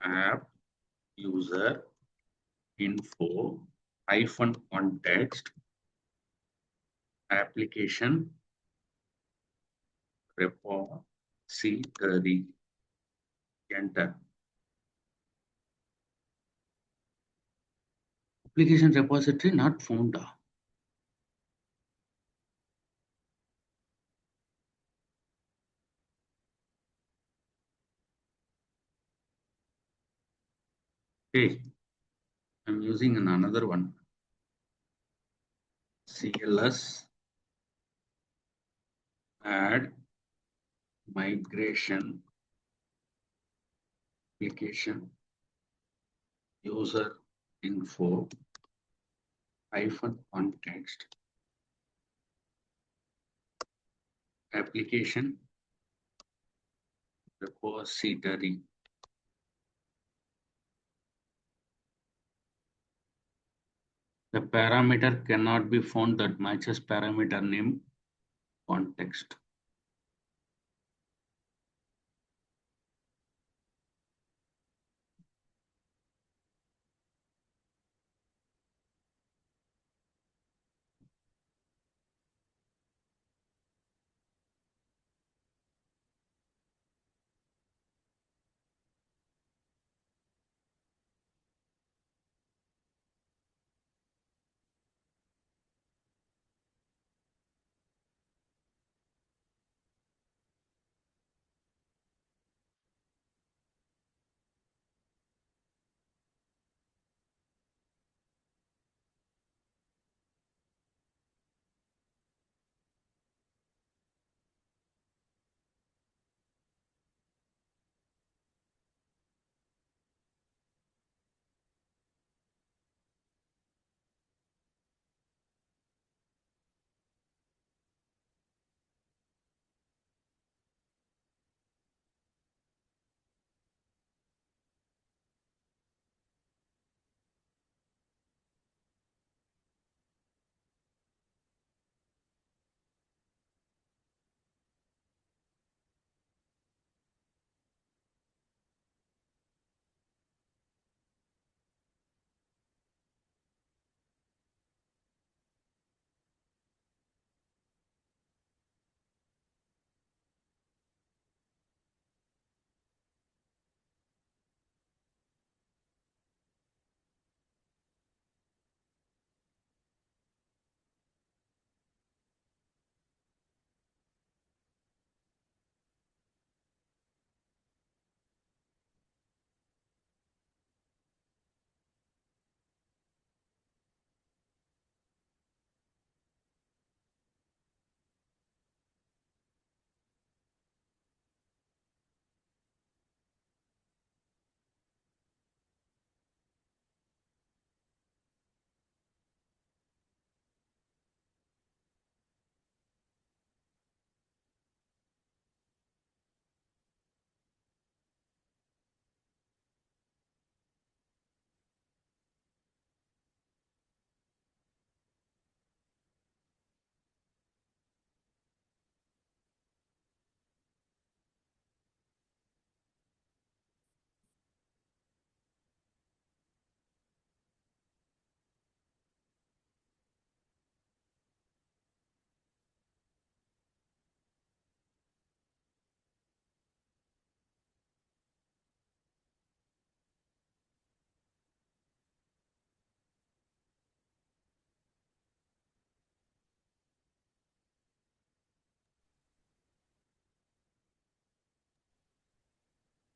A: App user info hyphen context application repository. Enter. Application repository not found. Okay, I'm using another one. CLS add migration application user info hyphen context application repository. The parameter cannot be found that matches parameter name context.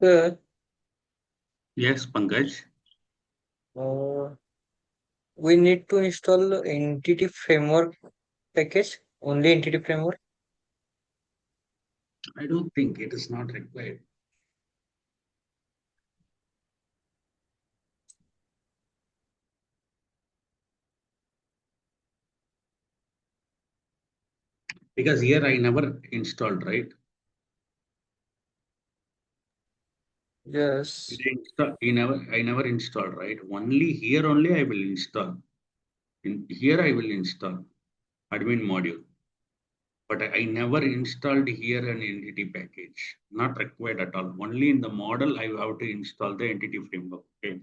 F: Sir,
A: Yes, Pankaj.
F: Uh, we need to install entity framework package, only entity framework.
A: I don't think it is not required. Because here I never installed, right?
F: Yes.
A: I never installed, right? Only here only I will install. In here I will install admin module. But I never installed here an entity package. Not required at all. Only in the model I have to install the entity framework. Okay.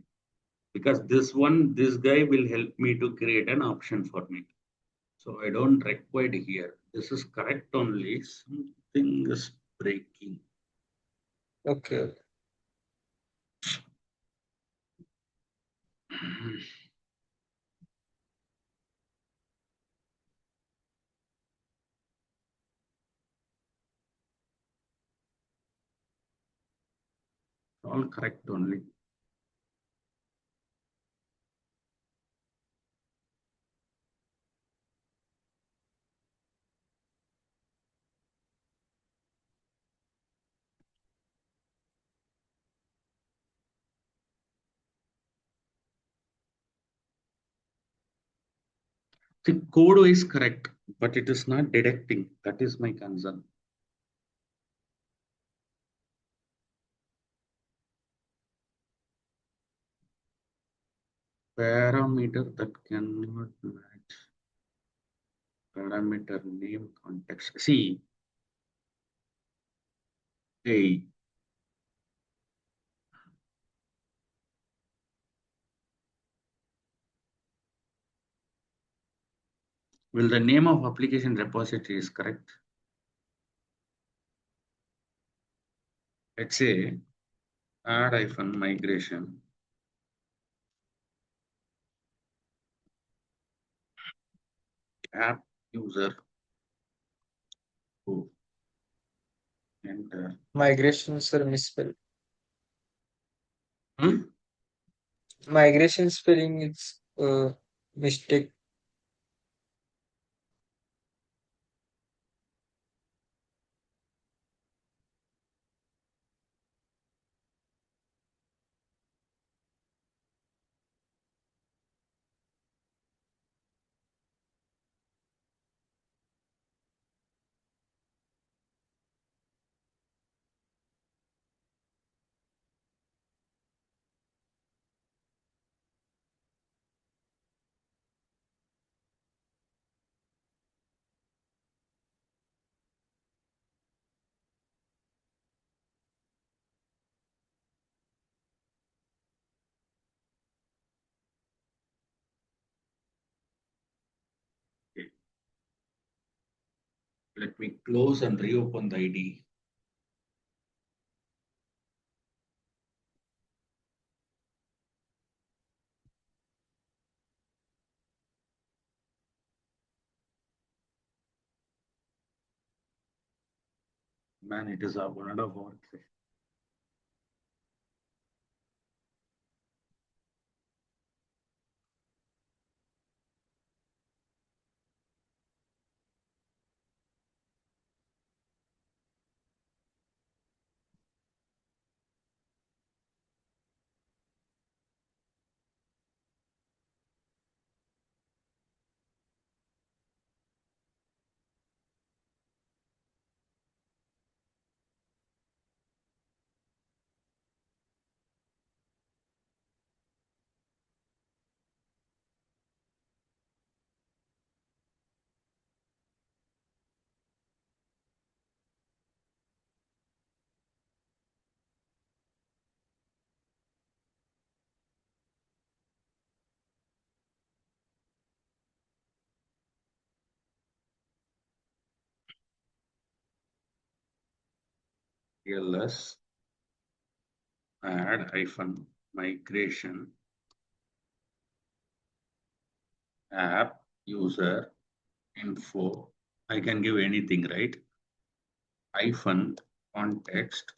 A: Because this guy will help me to create an option for me. So I don't require here. This is correct only. Something is breaking.
F: Okay.
A: All correct only. The code is correct, but it is not detecting. That is my concern. Parameter that cannot match. Parameter name context. See, hey, will the name of application repository is correct? Let's say add-migration app user who enter.
F: Migration, sir, misspell.
A: Hmm?
F: Migration spelling is mistake.
A: Okay. Let me close and reopen the ID. Man, it is a one of work. ls add-migration app user info. I can give anything, right? Hyphen context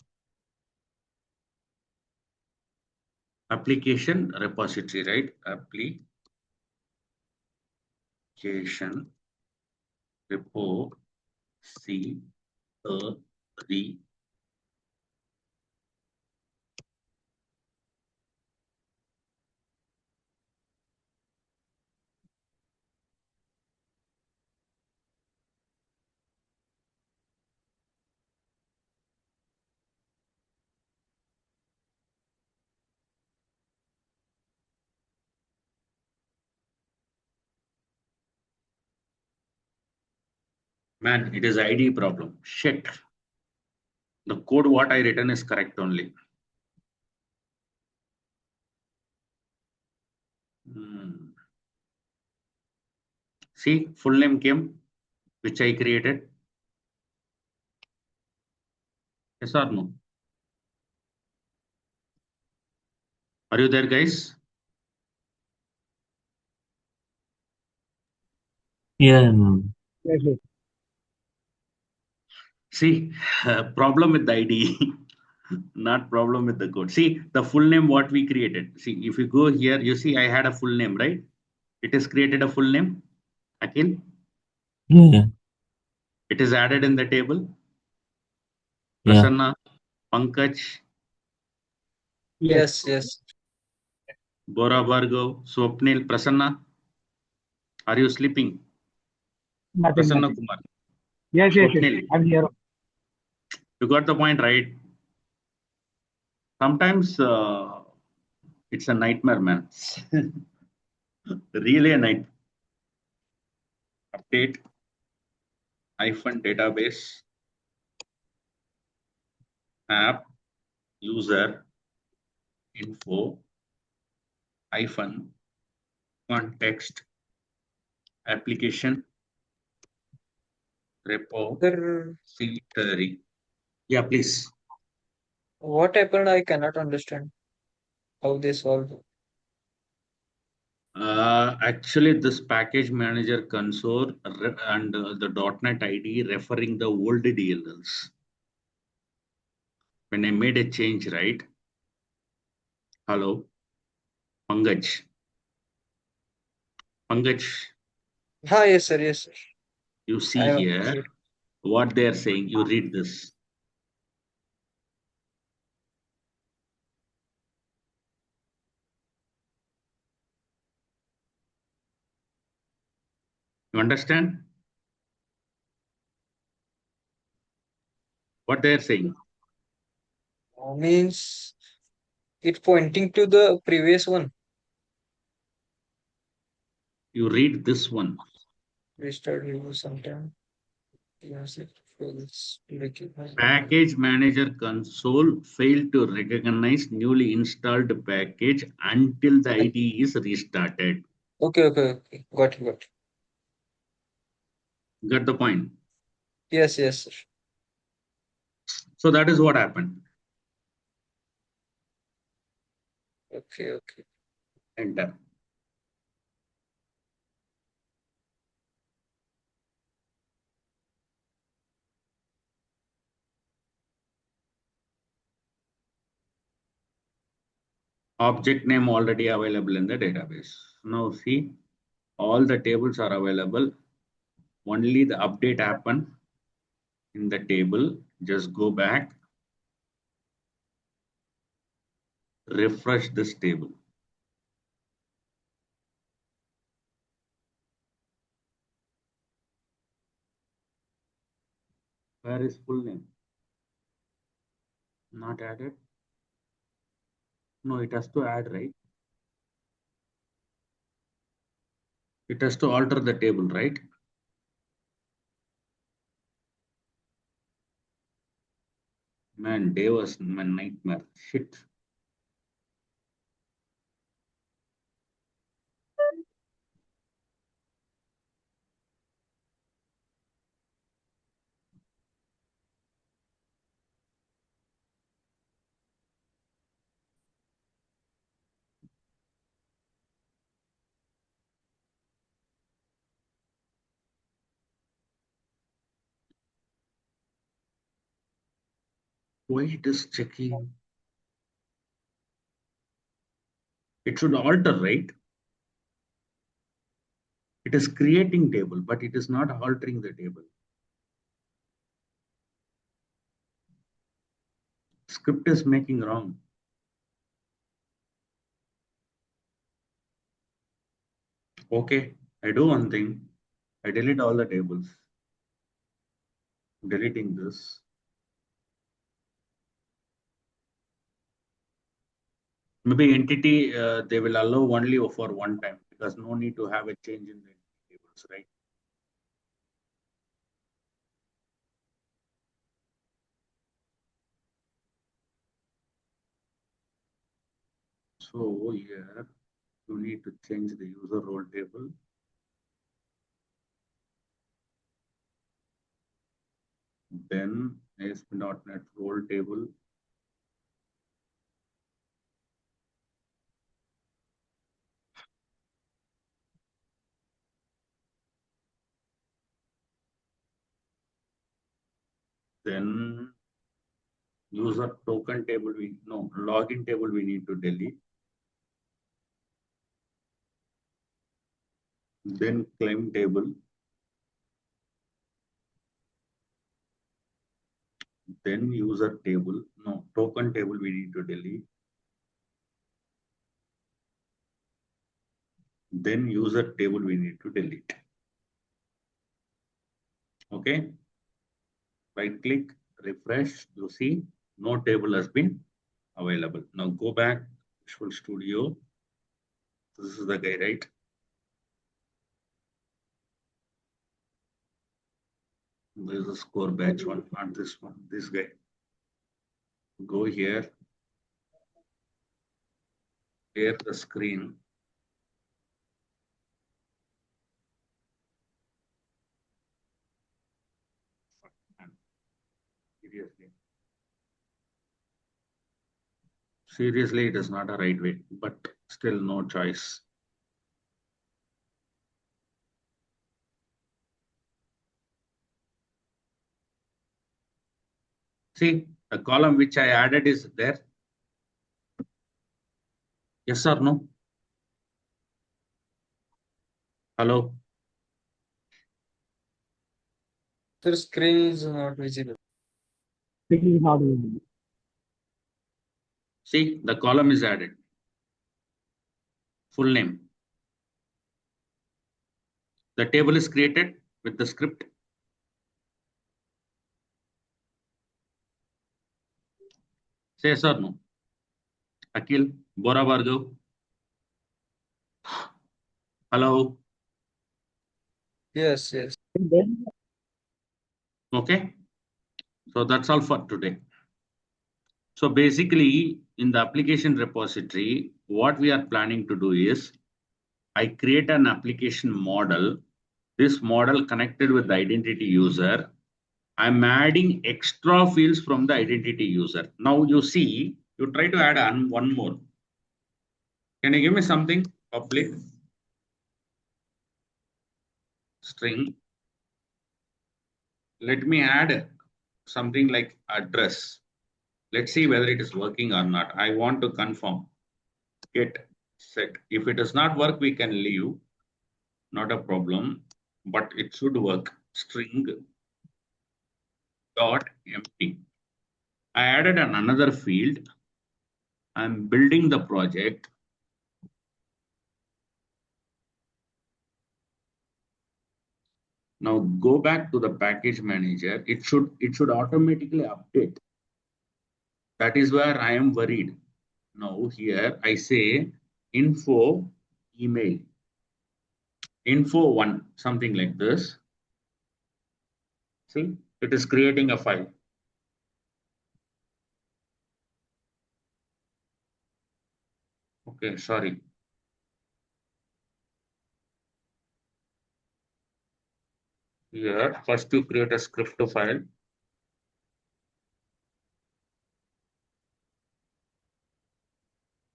A: application repository, right? Application repo C re man, it is ID problem. Shit. The code what I written is correct only. See, full name came, which I created. Yes or no? Are you there, guys?
D: Yeah.
C: Yes, yes.
A: See, problem with the ID, not problem with the code. See, the full name what we created. See, if you go here, you see I had a full name, right? It is created a full name, Akhil.
D: Yeah.
A: It is added in the table.
D: Yeah.
A: Prasanna, Pankaj,
F: Yes, yes.
A: Bora Bhargav, Swapnil, Prasanna. Are you sleeping?
C: Nothing,
A: Prasanna
C: nothing.
A: Kumar,
C: Yes, yes, yes.
A: Swapnil.
C: I'm here.
A: You got the point, right? Sometimes it's a nightmare, man. Really a night. Update hyphen database app user info hyphen context application
F: Sir,
A: repository. Yeah, please.
F: what happened? I cannot understand how they solved.
A: Actually, this package manager console and the .NET ID referring the old DLLs. When I made a change, right? Hello, Pankaj. Pankaj,
F: Ah, yes, sir. Yes, sir.
A: you
F: I
A: see
F: am
A: here what they are saying. You read this. You understand what they are saying?
F: means it pointing to the previous one.
A: You read this one.
F: Restart review sometime. Yes, it feels like it has-
A: Package manager console failed to recognize newly installed package until the IDE is restarted.
F: Okay, okay, okay. Got it, got it.
A: Got the point?
F: Yes, yes, sir.
A: So that is what happened.
F: Okay, okay.
A: Enter. Object name already available in the database. Now see, all the tables are available. Only the update happen in the table. Just go back, refresh this table. Where is full name? Not added. No, it has to add, right? It has to alter the table, right? Man, day was my nightmare. Shit. Why it is checking? It should alter, right? It is creating table, but it is not altering the table. Script is making wrong. Okay, I do one thing. I delete all the tables. Deleting this. Maybe entity, they will allow only for one time because no need to have a change in the tables, right? So here you need to change the user role table. Then ASP.NET role table. Then user token table, login table we need to delete. Then claim table. Then user table, token table we need to delete. Then user table we need to delete. Okay. Right click, refresh, you see no table has been available. Now go back, Visual Studio. This is the guy, right? This is score batch one, not this one, this guy. Go here, clear the screen. Seriously. Seriously, it is not a right way, but still no choice. See, the column which I added is there. Yes or no? Hello?
F: The screen is not visible.
C: It is not visible.
A: See, the column is added. Full name. The table is created with the script. Say yes or no? Akhil, Bora Bhargav. Hello?
F: Yes, yes.
C: Then
A: Okay. So that's all for today. So basically, in the application repository, what we are planning to do is I create an application model. This model connected with the identity user. I'm adding extra fields from the identity user. Now you see, you try to add one more. Can you give me something? Public string. Let me add something like address. Let's see whether it is working or not. I want to confirm. Get set. If it does not work, we can leave. Not a problem, but it should work. String dot empty. I added another field. I'm building the project. Now go back to the package manager. It should automatically update. That is where I am worried. Now here I say info email info one, something like this. See, it is creating a file. Okay, sorry. Here, first you create a script file.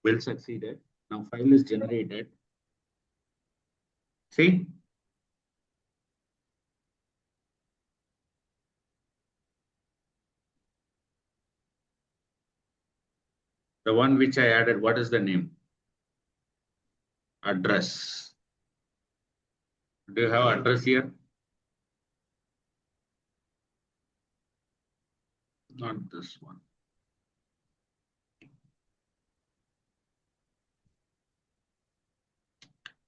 A: Well succeeded. Now file is generated. See, the one which I added, what is the name? address. Do you have address here? Not this one.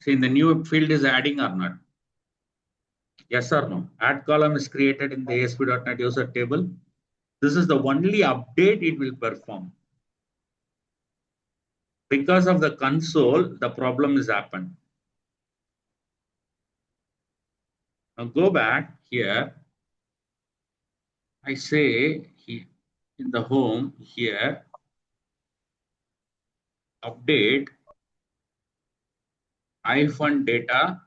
A: See, the new field is adding or not? Yes or no? Add column is created in the ASP.NET user table. This is the only update it will perform. Because of the console, the problem has happened. Now go back here. I say in the home here, update -data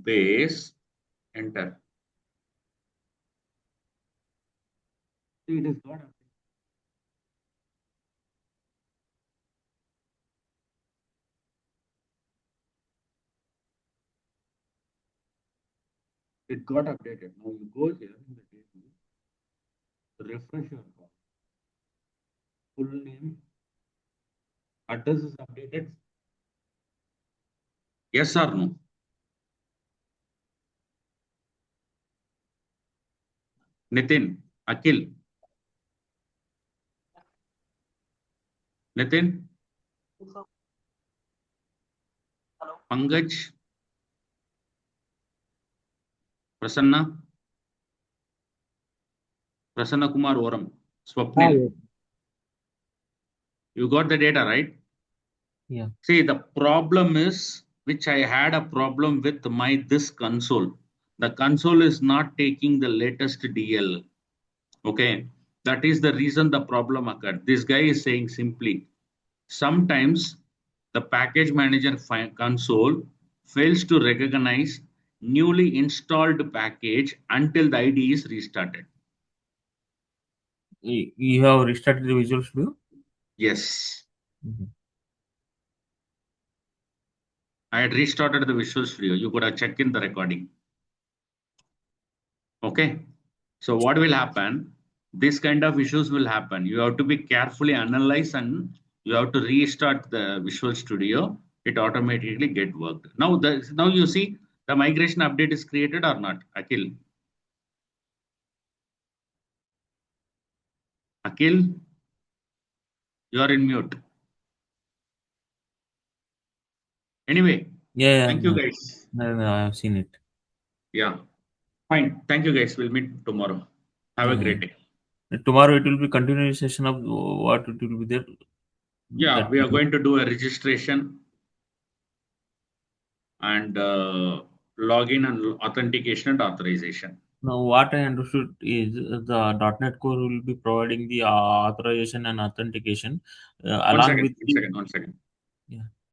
A: base, enter. See, it is got updated. It got updated. Now you go here in the table, refresh your call. Full name, address is updated. Yes or no? Nitin, Akhil. Nitin? Pankaj? Prasanna? Prasanna Kumar Oram. Swapnil.
C: yes.
A: You got the data, right?
D: Yeah.
A: See, the problem is, which I had a problem with my this console. The console is not taking the latest DL. Okay. That is the reason the problem occurred. This guy is saying simply, sometimes the package manager console fails to recognize newly installed package until the ID is restarted.
D: You have restarted the Visual Studio?
A: Yes.
D: Mhm.
A: I had restarted the Visual Studio. You could have checked in the recording. Okay. So what will happen? This kind of issues will happen. You have to be carefully analyze and you have to restart the Visual Studio. It automatically get worked. Now you see the migration update is created or not, Akhil? Akhil, you are in mute. Anyway,
D: Yeah,
A: thank you guys.
D: no, I have seen it.
A: Yeah, fine. Thank you guys. We'll meet tomorrow. Have a
D: Yeah.
A: great day.
D: Tomorrow it will be continuation of what it will be there.
A: Yeah,
D: That
A: we are going to do a registration and login and authentication and authorization.
D: Now, what I understood is the .NET Core will be providing the authorization and authentication
A: One
D: along
A: second,
D: with
A: one
D: the.
A: second, one second.
D: Yeah.